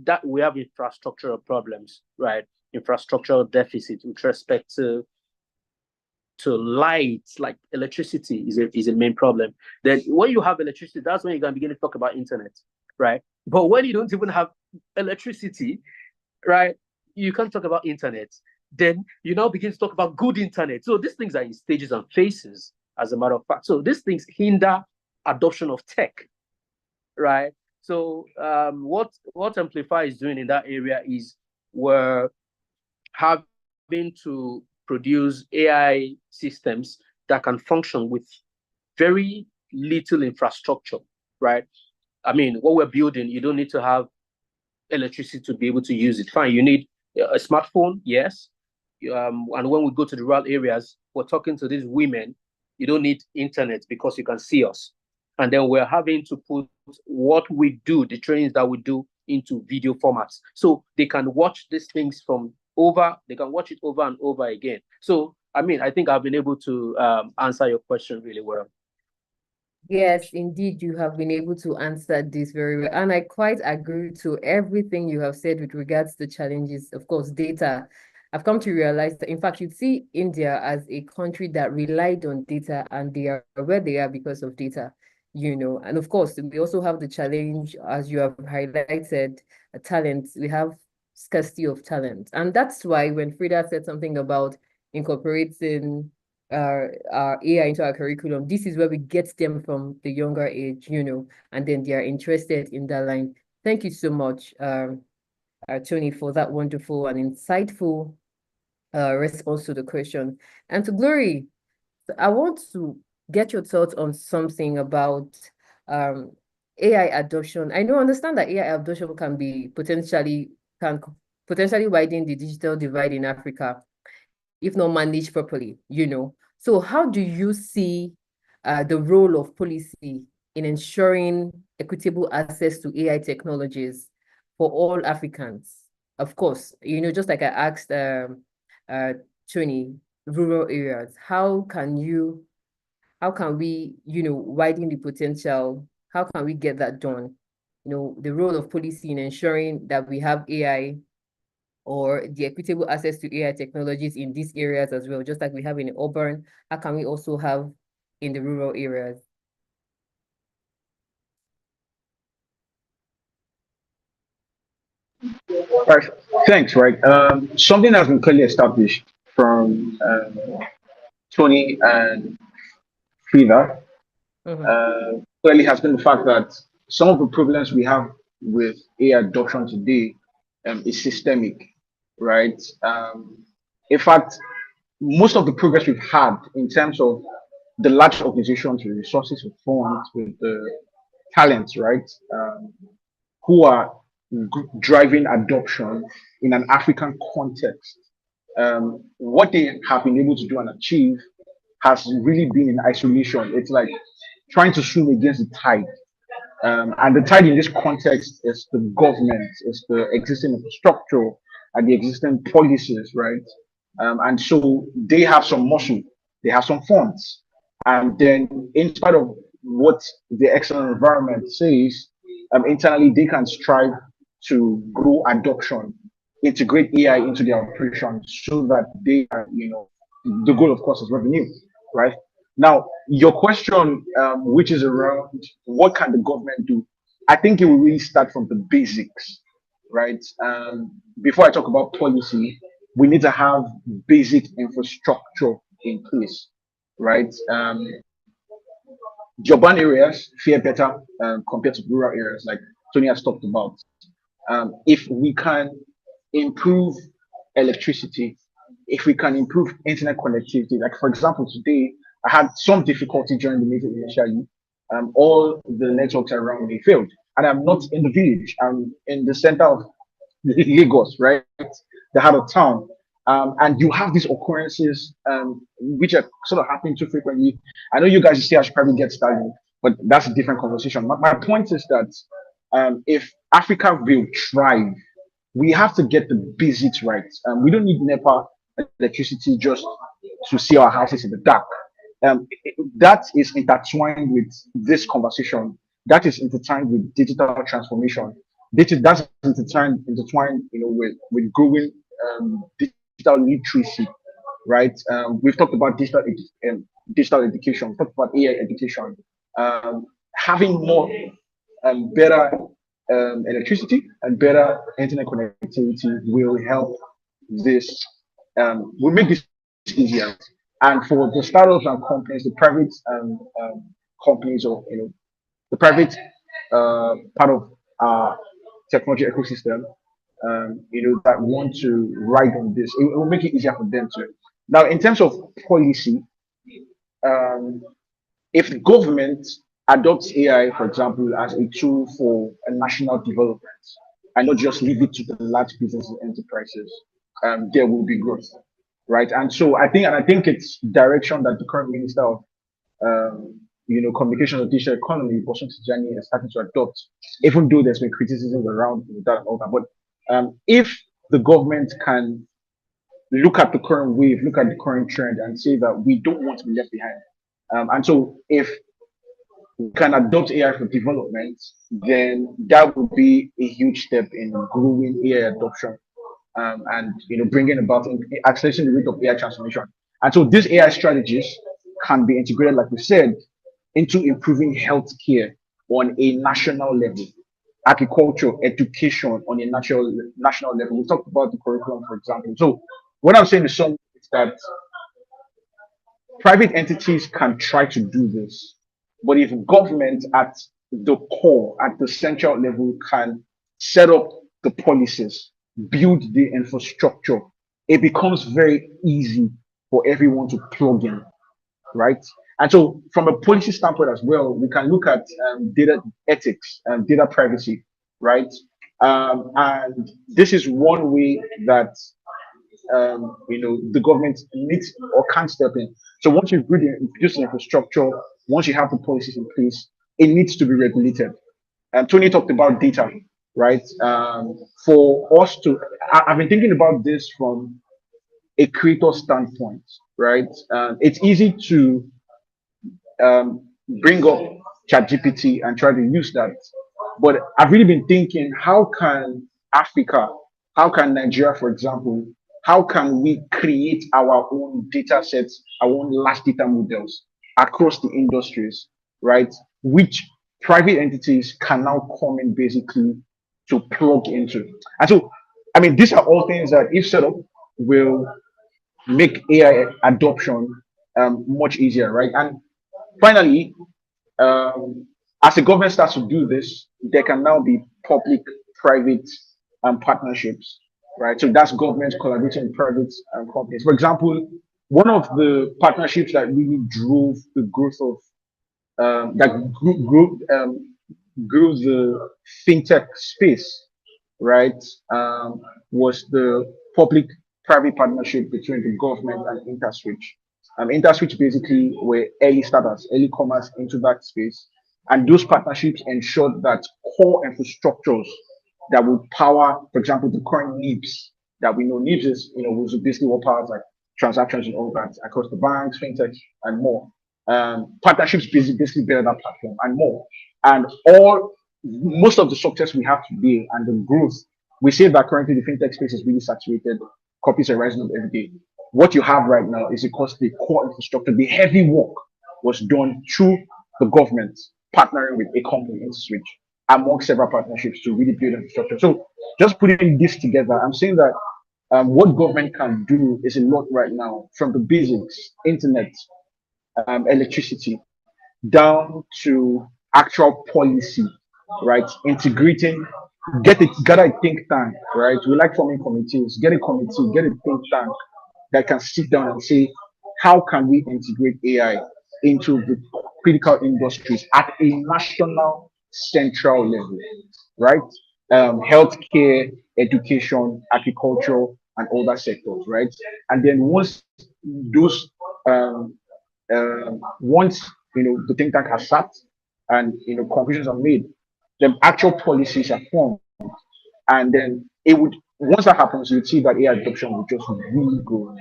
[SPEAKER 3] that we have infrastructural problems, right? Infrastructural deficit with respect to lights, like electricity is a main problem. Then when you have electricity, that's when you can begin to talk about internet, right? But when you don't even have electricity, right, you can't talk about internet. Then you now begin to talk about good internet. So these things are in stages and phases, as a matter of fact. So these things hinder adoption of tech, right? So what Amplify is doing in that area is we're having to produce AI systems that can function with very little infrastructure, right? I mean, what we're building, you don't need to have electricity to be able to use it. Fine, you need a smartphone, yes. And when we go to the rural areas, we're talking to these women, you don't need internet because you can see us. And then we're having to put what we do, the trainings that we do, into video formats. So they can watch these things they can watch it over and over again. So, I mean, I think I've been able to answer your question really well.
[SPEAKER 2] Yes, indeed, you have been able to answer this very well. And I quite agree to everything you have said with regards to challenges. Of course, data. I've come to realize that, in fact, you'd see India as a country that relied on data, and they are where they are because of data, you know. And of course, we also have the challenge, as you have highlighted, talent. We have scarcity of talent. And that's why when Frida said something about incorporating our AI into our curriculum, this is where we get them from the younger age, you know, and then they are interested in that line. Thank you so much, Tony, for that wonderful and insightful response to the question. And to Glory, I want to get your thoughts on something about um, AI adoption. Understand that AI adoption can potentially widen the digital divide in Africa if not managed properly, you know. So how do you see the role of policy in ensuring equitable access to AI technologies for all Africans? Of course, you know, just like I asked uh, Tony, rural areas, how can we, you know, widen the potential? How can we get that done? You know, the role of policy in ensuring that we have AI or the equitable access to AI technologies in these areas as well, just like we have in the urban, how can we also have in the rural areas?
[SPEAKER 5] Right. Thanks. Right. Something has been clearly established from Tony and Frida
[SPEAKER 2] Mhm.
[SPEAKER 5] clearly has been the fact that some of the problems we have with AI adoption today is systemic, right? In fact, most of the progress we've had in terms of the large organizations with resources, with funds, with the talents, right? Who are driving adoption in an African context. What they have been able to do and achieve has really been in isolation. It's like trying to swim against the tide. And the tide in this context is the government, is the existing infrastructure and the existing policies, right? And so they have some muscle, they have some funds. And then, in spite of what the external environment says, internally they can strive to grow adoption, integrate AI into their operations so that they are, you know, the goal, of course, is revenue, right? Now, your question, which is around what can the government do? I think it will really start from the basics, right? Before I talk about policy, we need to have basic infrastructure in place, right? The urban areas fare better compared to rural areas, like Tony has talked about. If we can improve electricity, if we can improve internet connectivity, like for example, today I had some difficulty during the meeting initially. All the networks around me failed, and I'm not in the village. I'm in the center of Lagos, right? The heart of town. And you have these occurrences, which are sort of happening too frequently. I know you guys say I should probably get started, but that's a different conversation. My point is that if Africa will thrive, we have to get the basics right. We don't need NEPA electricity just to see our houses in the dark. That is intertwined with this conversation. That is intertwined with digital transformation. That's intertwined, you know, with growing digital literacy, right? We've talked about digital education. We've talked about AI education. Having more better electricity and better internet connectivity will help this will make this easier. And for the startups and companies, the private companies, or the private part of our technology ecosystem, that want to ride on this, it will make it easier for them to. Now, in terms of policy, um, if the government adopts AI, for example, as a tool for a national development, and not just leave it to the large business and enterprises, there will be growth, right? And so I think it's direction that the current minister of communication and digital economy, Bosun Tijani, is starting to adopt, even though there's been criticism around that and all that. But if the government can look at the current wave, look at the current trend, and say that we don't want to be left behind. And so if we can adopt AI for development, then that would be a huge step in growing AI adoption, and bringing about accelerating the rate of AI transformation. And so these AI strategies can be integrated, like we said, into improving healthcare on a national level, agriculture, education on a national level. We talked about the curriculum, for example. So what I'm saying is that private entities can try to do this, but if government at the core, at the central level, can set up the policies, build the infrastructure, it becomes very easy for everyone to plug in, right? And so, from a policy standpoint as well, we can look at data ethics and data privacy, right? And this is one way that the government needs or can step in. So once you've introduced the infrastructure, once you have the policies in place, it needs to be regulated. And Tony talked about data, right? For us to, I've been thinking about this from a creator standpoint, right? It's easy to bring up ChatGPT and try to use that. But I've really been thinking, how can Africa, how can Nigeria, for example, how can we create our own data sets, our own large data models across the industries, right? Which private entities can now come in basically to plug into. And so, I mean, these are all things that, if set up, will make AI adoption much easier, right? And finally, um, as the government starts to do this, there can now be public-private partnerships, right? So that's government collaborating with private companies. For example, one of the partnerships that really drove the growth of grew the fintech space, right? Was the public-private partnership between the government and InterSwitch. InterSwitch basically were early starters, early comers into that space. And those partnerships ensured that core infrastructures that would power, for example, the current NIBs that we know. NIBs is, was basically what powers like transactions and all that across the banks, fintech, and more. Partnerships basically build that platform and more. And most of the success we have today and the growth, we say that currently the fintech space is really saturated. Copies are rising up every day. What you have right now is because the core infrastructure, the heavy work was done through the government partnering with a company in Switch among several partnerships to really build infrastructure. So just putting this together, I'm saying that what government can do is a lot right now, from the basics, internet, electricity, down to actual policy, right? Integrating, get a think tank, right? We like forming committees, get a committee, get a think tank that can sit down and say, how can we integrate AI into the critical industries at a national central level, right? Healthcare, education, agriculture, and other sectors, right? And then those um, once the think tank has sat and conclusions are made, the actual policies are formed, and then it would once that happens, you'd see that AI adoption will just really grow.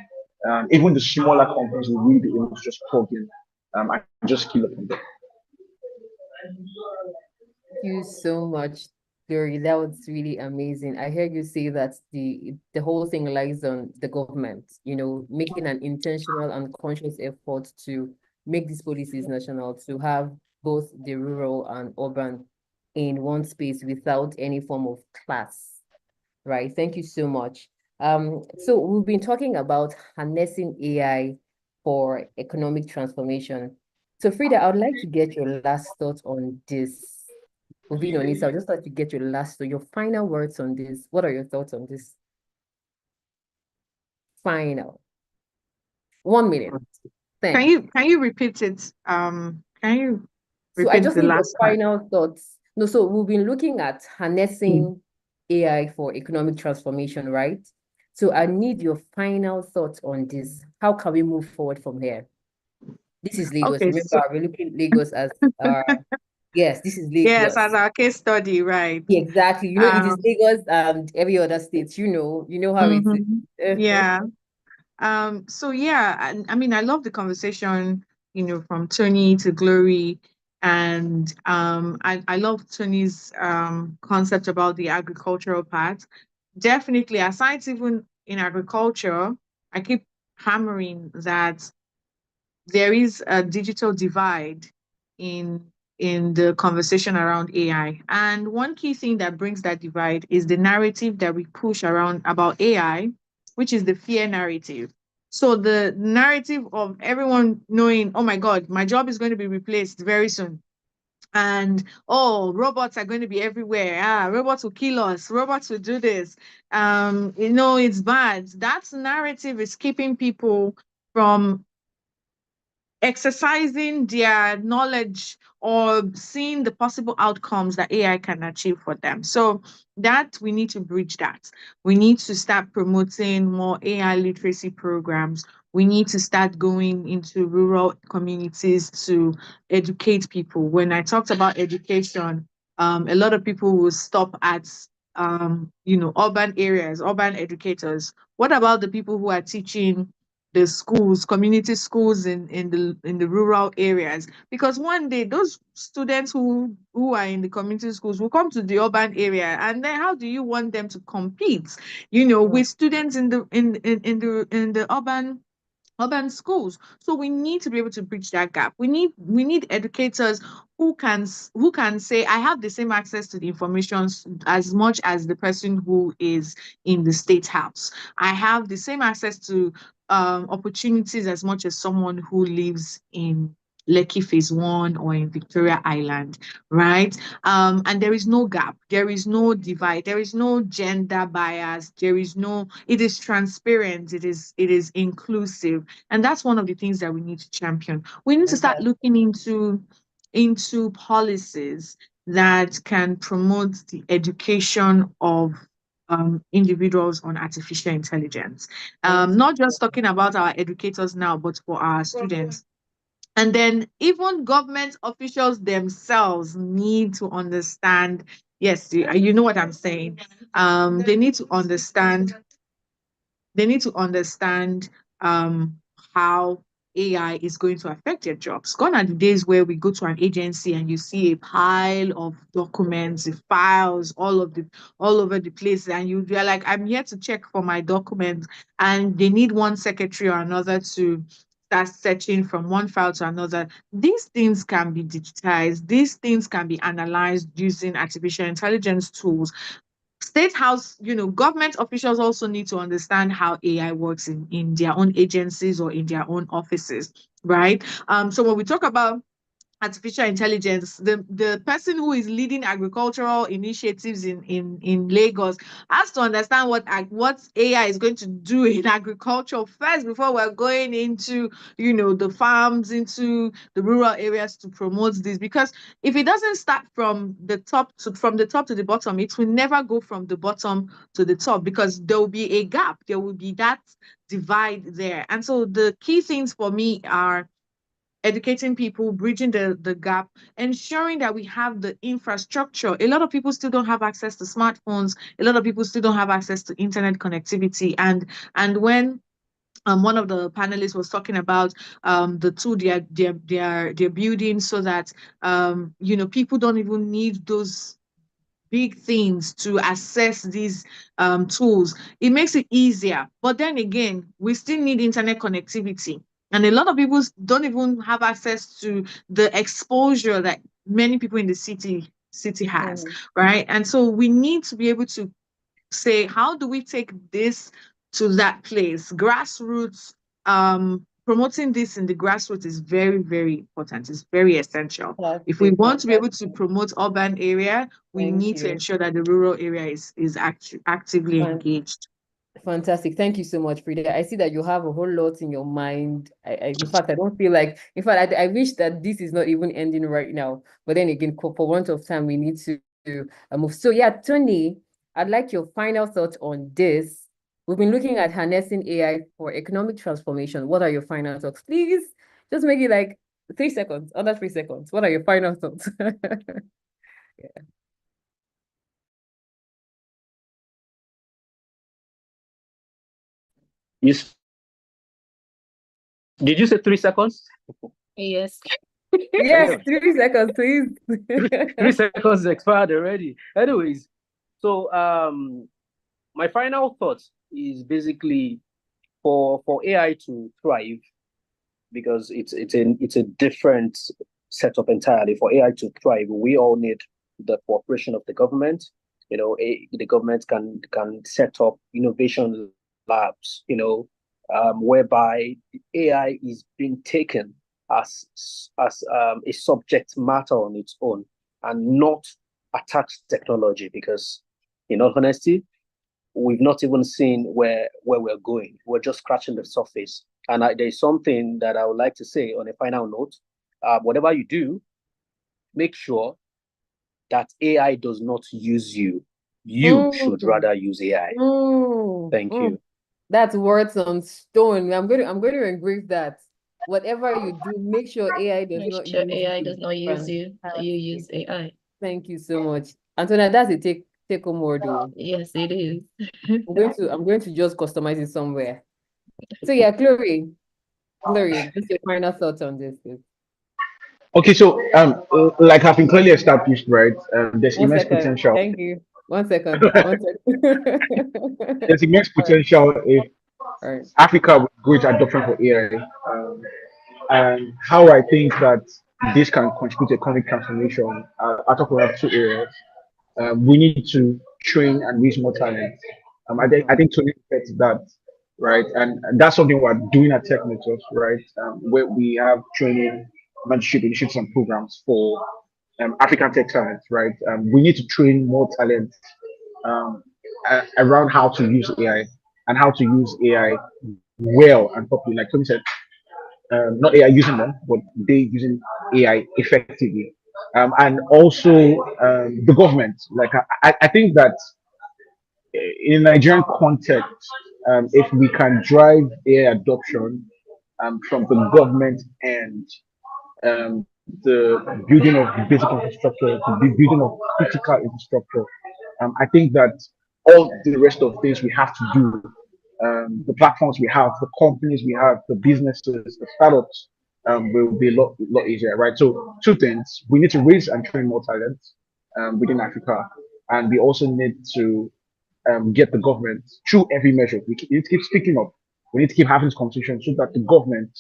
[SPEAKER 5] Even the smaller companies will really be able to just plug in and just scale up from there.
[SPEAKER 2] You so much, Glory. That was really amazing. I heard you say that the whole thing lies on the government, making an intentional and conscious effort to make these policies national, to have both the rural and urban in one space without any form of class. Right. Thank you so much. So we've been talking about harnessing AI for economic transformation. So Frida, I would like to get your last thoughts on this. We've been on this. I would just like to get your final words on this. What are your thoughts on this? Final. 1 minute. Thanks.
[SPEAKER 4] Can you repeat it? Can you
[SPEAKER 2] So I
[SPEAKER 4] repeat
[SPEAKER 2] just
[SPEAKER 4] the
[SPEAKER 2] need your
[SPEAKER 4] last part?
[SPEAKER 2] final thoughts. No, so we've been looking at harnessing AI for economic transformation, right? So I need your final thoughts on this. How can we move forward from here? This is Lagos.
[SPEAKER 4] Okay, so
[SPEAKER 2] Remember, we're looking at Lagos as yes, this is
[SPEAKER 4] yes, as
[SPEAKER 2] Lagos.
[SPEAKER 4] our case study, right?
[SPEAKER 2] Yeah, exactly. You know, it is
[SPEAKER 4] Um,
[SPEAKER 2] Lagos and every other state, you know how it
[SPEAKER 4] mhm.
[SPEAKER 2] is.
[SPEAKER 4] Yeah. So yeah, I mean, I love the conversation, from Tony to Glory. And I love Tony's concept about the agricultural part. Definitely, aside even in agriculture, I keep hammering that there is a digital divide in the conversation around AI. And one key thing that brings that divide is the narrative that we push around about AI, which is the fear narrative. So the narrative of everyone knowing, oh my God, my job is going to be replaced very soon. And oh, robots are going to be everywhere. Robots will kill us. Robots will do this. It's bad. That narrative is keeping people from exercising their knowledge or seeing the possible outcomes that AI can achieve for them. So that we need to bridge that. We need to start promoting more AI literacy programs. We need to start going into rural communities to educate people. When I talked about education, a lot of people will stop at urban areas, urban educators. What about the people who are teaching the schools, community schools in the rural areas? Because one day those students who are in the community schools will come to the urban area, and then how do you want them to compete, with students in the urban schools? So we need to be able to bridge that gap. We need educators who can say, I have the same access to the information as much as the person who is in the state house. I have the same access to opportunities as much as someone who lives in Lekki Phase 1 or in Victoria Island, right? And there is no gap, there is no divide, there is no gender bias, it is transparent, it is inclusive. And that's one of the things that we need to champion. We need to start
[SPEAKER 2] Fantastic.
[SPEAKER 4] looking into policies that can promote the education of individuals on artificial intelligence.
[SPEAKER 2] Thank you.
[SPEAKER 4] Not just talking about our educators now, but for our students. And then even government officials themselves need to understand. Yes, you know what I'm saying. They need to understand um, how AI is going to affect their jobs. Gone are the days where we go to an agency and you see a pile of documents, files, all over the place, and you're like, I'm here to check for my documents, and they need one secretary or another to start searching from one file to another. These things can be digitized. These things can be analyzed using artificial intelligence tools. State house, government officials also need to understand how AI works in their own agencies or in their own offices, right? So when we talk about artificial intelligence, the person who is leading agricultural initiatives in Lagos has to understand what AI is going to do in agriculture first before we're going into the farms, into the rural areas to promote this. Because if it doesn't start from the top to the bottom, it will never go from the bottom to the top, because there will be a gap, there will be that divide there. And so the key things for me are educating people, bridging the gap, ensuring that we have the infrastructure. A lot of people still don't have access to smartphones. A lot of people still don't have access to internet connectivity. And when one of the panelists was talking about the tool they're building, so that people don't even need those big things to access these tools. It makes it easier. But then again, we still need internet connectivity. And a lot of people don't even have access to the exposure that many people in the city has,
[SPEAKER 2] Mm.
[SPEAKER 4] right? And so we need to be able to say, how do we take this to that place. Grassroots, promoting this in the grassroots is very, very important. It's very essential. If we
[SPEAKER 2] Fantastic,
[SPEAKER 4] want to be able to
[SPEAKER 2] fantastic.
[SPEAKER 4] promote urban area, we
[SPEAKER 2] Thank
[SPEAKER 4] need to
[SPEAKER 2] you.
[SPEAKER 4] ensure that the rural area is actively
[SPEAKER 2] Fan-
[SPEAKER 4] engaged.
[SPEAKER 2] Fantastic. Thank you so much, Frida. I see that you have a whole lot in your mind. In fact, I don't feel like, in fact, I wish that this is not even ending right now. But then again, for want of time, we need to move. So yeah, Tony, I'd like your final thoughts on this. We've been looking at harnessing AI for economic transformation. What are your final thoughts? Please just make it like 3 seconds, under 3 seconds. What are your final thoughts?
[SPEAKER 3] Yes. Did you say 3 seconds?
[SPEAKER 1] Yes.
[SPEAKER 2] Yes, 3 seconds, please.
[SPEAKER 3] 3 seconds expired already. Anyways, so my final thought is basically for AI to thrive, because it's a different setup entirely. For AI to thrive, we all need the cooperation of the government. The government can set up innovation labs, whereby AI is being taken as a subject matter on its own, and not attached technology. Because, in all honesty, we've not even seen where we're going. We're just scratching the surface. And there's something that I would like to say on a final note. Whatever you do, make sure that AI does not use you. You should
[SPEAKER 2] Mm,
[SPEAKER 3] rather use AI.
[SPEAKER 2] mm,
[SPEAKER 3] Thank
[SPEAKER 2] mm.
[SPEAKER 3] you.
[SPEAKER 2] That's words on stone. I'm going to engrave that. Whatever you do, make sure AI does
[SPEAKER 1] Make
[SPEAKER 2] not
[SPEAKER 1] sure
[SPEAKER 2] use
[SPEAKER 1] AI
[SPEAKER 2] you.
[SPEAKER 1] does not use you. You
[SPEAKER 2] Fantastic.
[SPEAKER 1] use AI.
[SPEAKER 2] Thank you so much. Antonia, that's a take home word though.
[SPEAKER 1] Yes, it is.
[SPEAKER 2] I'm going to just customize it somewhere. So yeah, Glory, just your final thoughts on this, please.
[SPEAKER 5] Okay, so like I've been clearly established, right? There's
[SPEAKER 2] One
[SPEAKER 5] immense
[SPEAKER 2] second.
[SPEAKER 5] potential.
[SPEAKER 2] Thank you. 1 second. 1 second.
[SPEAKER 5] There's immense
[SPEAKER 2] All right.
[SPEAKER 5] potential if
[SPEAKER 2] All right.
[SPEAKER 5] Africa with great adoption for AI. And how I think that this can contribute to economic transformation. I talk about two areas. We need to train and raise more talent. I think Tony said that, right? And that's something we're doing at Tech Networks, right? Where we have training, mentorship initiatives and programs for African tech talent, right? We need to train more talent um, around how to use AI and how to use AI well and properly. Like Tony said, not AI using them, but they using AI effectively. And also the government. Like I think that in Nigerian context, if we can drive AI adoption from the government and the building of basic infrastructure, the building of critical infrastructure, I think that all the rest of things we have to do, the platforms we have, the companies we have, the businesses, the startups, will be a lot easier, right? So two things: we need to raise and train more talent within Africa, and we also need to get the government through every measure. We need to keep speaking up. We need to keep having this conversation so that the government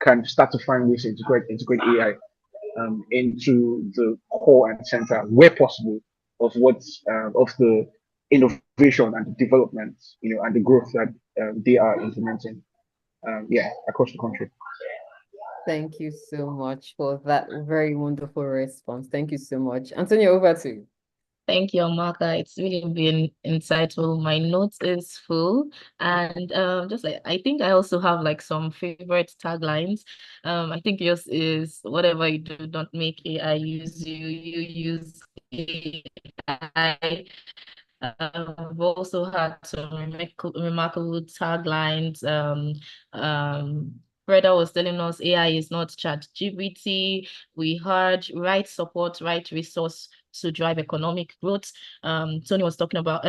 [SPEAKER 5] can start to find ways to integrate AI into the core and center where possible of of the innovation and the development, and the growth that they are implementing, across the country.
[SPEAKER 2] Thank you so much for that very wonderful response. Thank you so much. Antonio, over to you.
[SPEAKER 1] Thank you, Amaka. It's really been insightful. My notes is full, and just like I think I also have like some favorite taglines. I think yours is whatever you do, don't make AI use you. You use AI. We've also had some remarkable taglines. Freda was telling us AI is not chat GPT. We heard right support, right resource to drive economic growth. Tony was talking about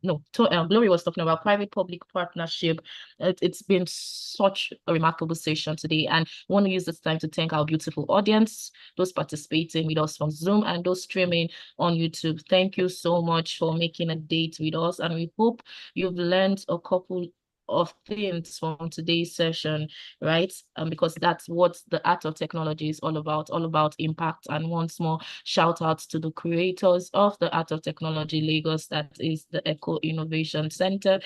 [SPEAKER 1] no, Glory was talking about private-public partnership. It's been such a remarkable session today, and I want to use this time to thank our beautiful audience, those participating with us from Zoom and those streaming on YouTube. Thank you so much for making a date with us, and we hope you've learned a couple of themes from today's session, right? Because that's what the art of technology is all about impact. And once more, shout out to the creators of the Art of Technology Lagos, that is the Eco Innovation Center,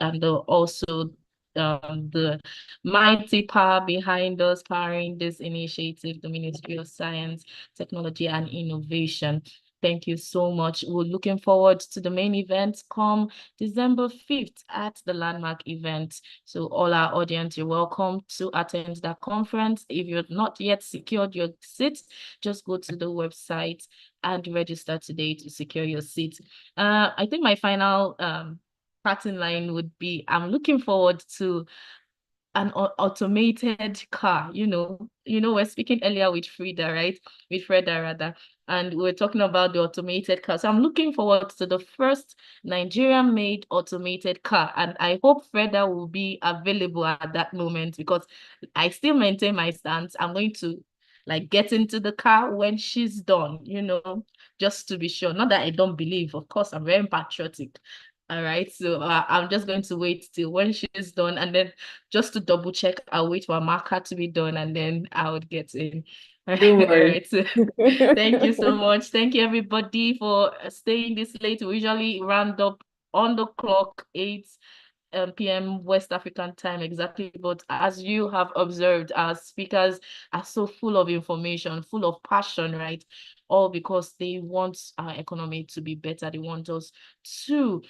[SPEAKER 1] and also the mighty power behind us powering this initiative, the Ministry of Science, Technology, and Innovation. Thank you so much. We're looking forward to the main event come December 5th at the landmark event. So all our audience, you're welcome to attend that conference. If you're not yet secured your seat, just go to the website and register today to secure your seat. I think my final parting line would be, I'm looking forward to an automated car. We're speaking earlier with Frida, right? With Freda rather, and we're talking about the automated car. So I'm looking forward to the first Nigerian-made automated car, and I hope Freda will be available at that moment, because I still maintain my stance. I'm going to get into the car when she's done, just to be sure. Not that I don't believe, of course, I'm very patriotic. All right, so I'm just going to wait till when she's done, and then just to double check, I'll wait for a marker to be done, and then I would get in.
[SPEAKER 2] Don't
[SPEAKER 1] All
[SPEAKER 2] worry.
[SPEAKER 1] right, so thank you so much. Thank you, everybody, for staying this late. We usually round up on the clock, 8 p.m. West African time exactly. But as you have observed, our speakers are so full of information, full of passion, right? All because they want our economy to be better. They want us to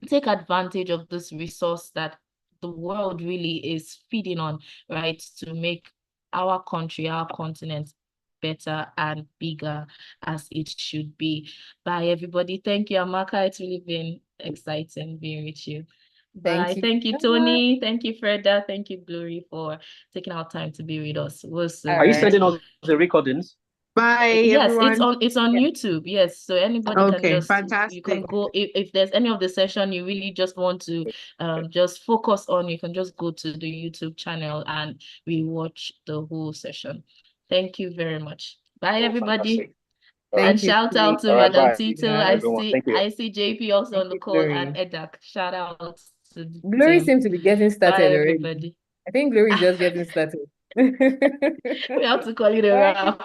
[SPEAKER 1] take advantage of this resource that the world really is feeding on, right? To make our country, our continent better and bigger as it should be. Bye, everybody. Thank you, Amaka. It's really been exciting being with you.
[SPEAKER 2] Thank
[SPEAKER 1] Bye.
[SPEAKER 2] you.
[SPEAKER 1] Thank you,
[SPEAKER 2] Bye.
[SPEAKER 1] Tony. Thank you, Freda. Thank you, Glory, for taking our time to be with us. We'll see.
[SPEAKER 2] All
[SPEAKER 3] Are you
[SPEAKER 2] right.
[SPEAKER 3] sending us the recordings?
[SPEAKER 4] Bye,
[SPEAKER 1] Yes, it's
[SPEAKER 4] everyone.
[SPEAKER 1] on
[SPEAKER 2] Yeah.
[SPEAKER 1] YouTube. Yes, so anybody can
[SPEAKER 4] Okay,
[SPEAKER 1] you can
[SPEAKER 4] fantastic.
[SPEAKER 1] go, if there's any of the session you really just want to just focus on, you can just go to the YouTube channel and we watch the whole session. Thank you very much. Bye,
[SPEAKER 3] Oh,
[SPEAKER 1] everybody.
[SPEAKER 3] fantastic.
[SPEAKER 1] And
[SPEAKER 2] Thank you.
[SPEAKER 1] shout out to
[SPEAKER 3] All right,
[SPEAKER 1] Madam
[SPEAKER 3] bye,
[SPEAKER 1] Tito.
[SPEAKER 2] Yeah.
[SPEAKER 1] I
[SPEAKER 3] everyone.
[SPEAKER 1] see
[SPEAKER 3] Thank you.
[SPEAKER 1] I see JP also on
[SPEAKER 2] Thank
[SPEAKER 1] the
[SPEAKER 2] you,
[SPEAKER 1] call, and
[SPEAKER 2] Glory.
[SPEAKER 1] Edak. Shout out to the
[SPEAKER 2] Glory
[SPEAKER 1] team.
[SPEAKER 2] seems to be getting started
[SPEAKER 1] Bye,
[SPEAKER 2] already.
[SPEAKER 1] everybody.
[SPEAKER 2] I think Glory is just getting started.
[SPEAKER 1] We have to call it a
[SPEAKER 2] Bye.
[SPEAKER 1] wrap.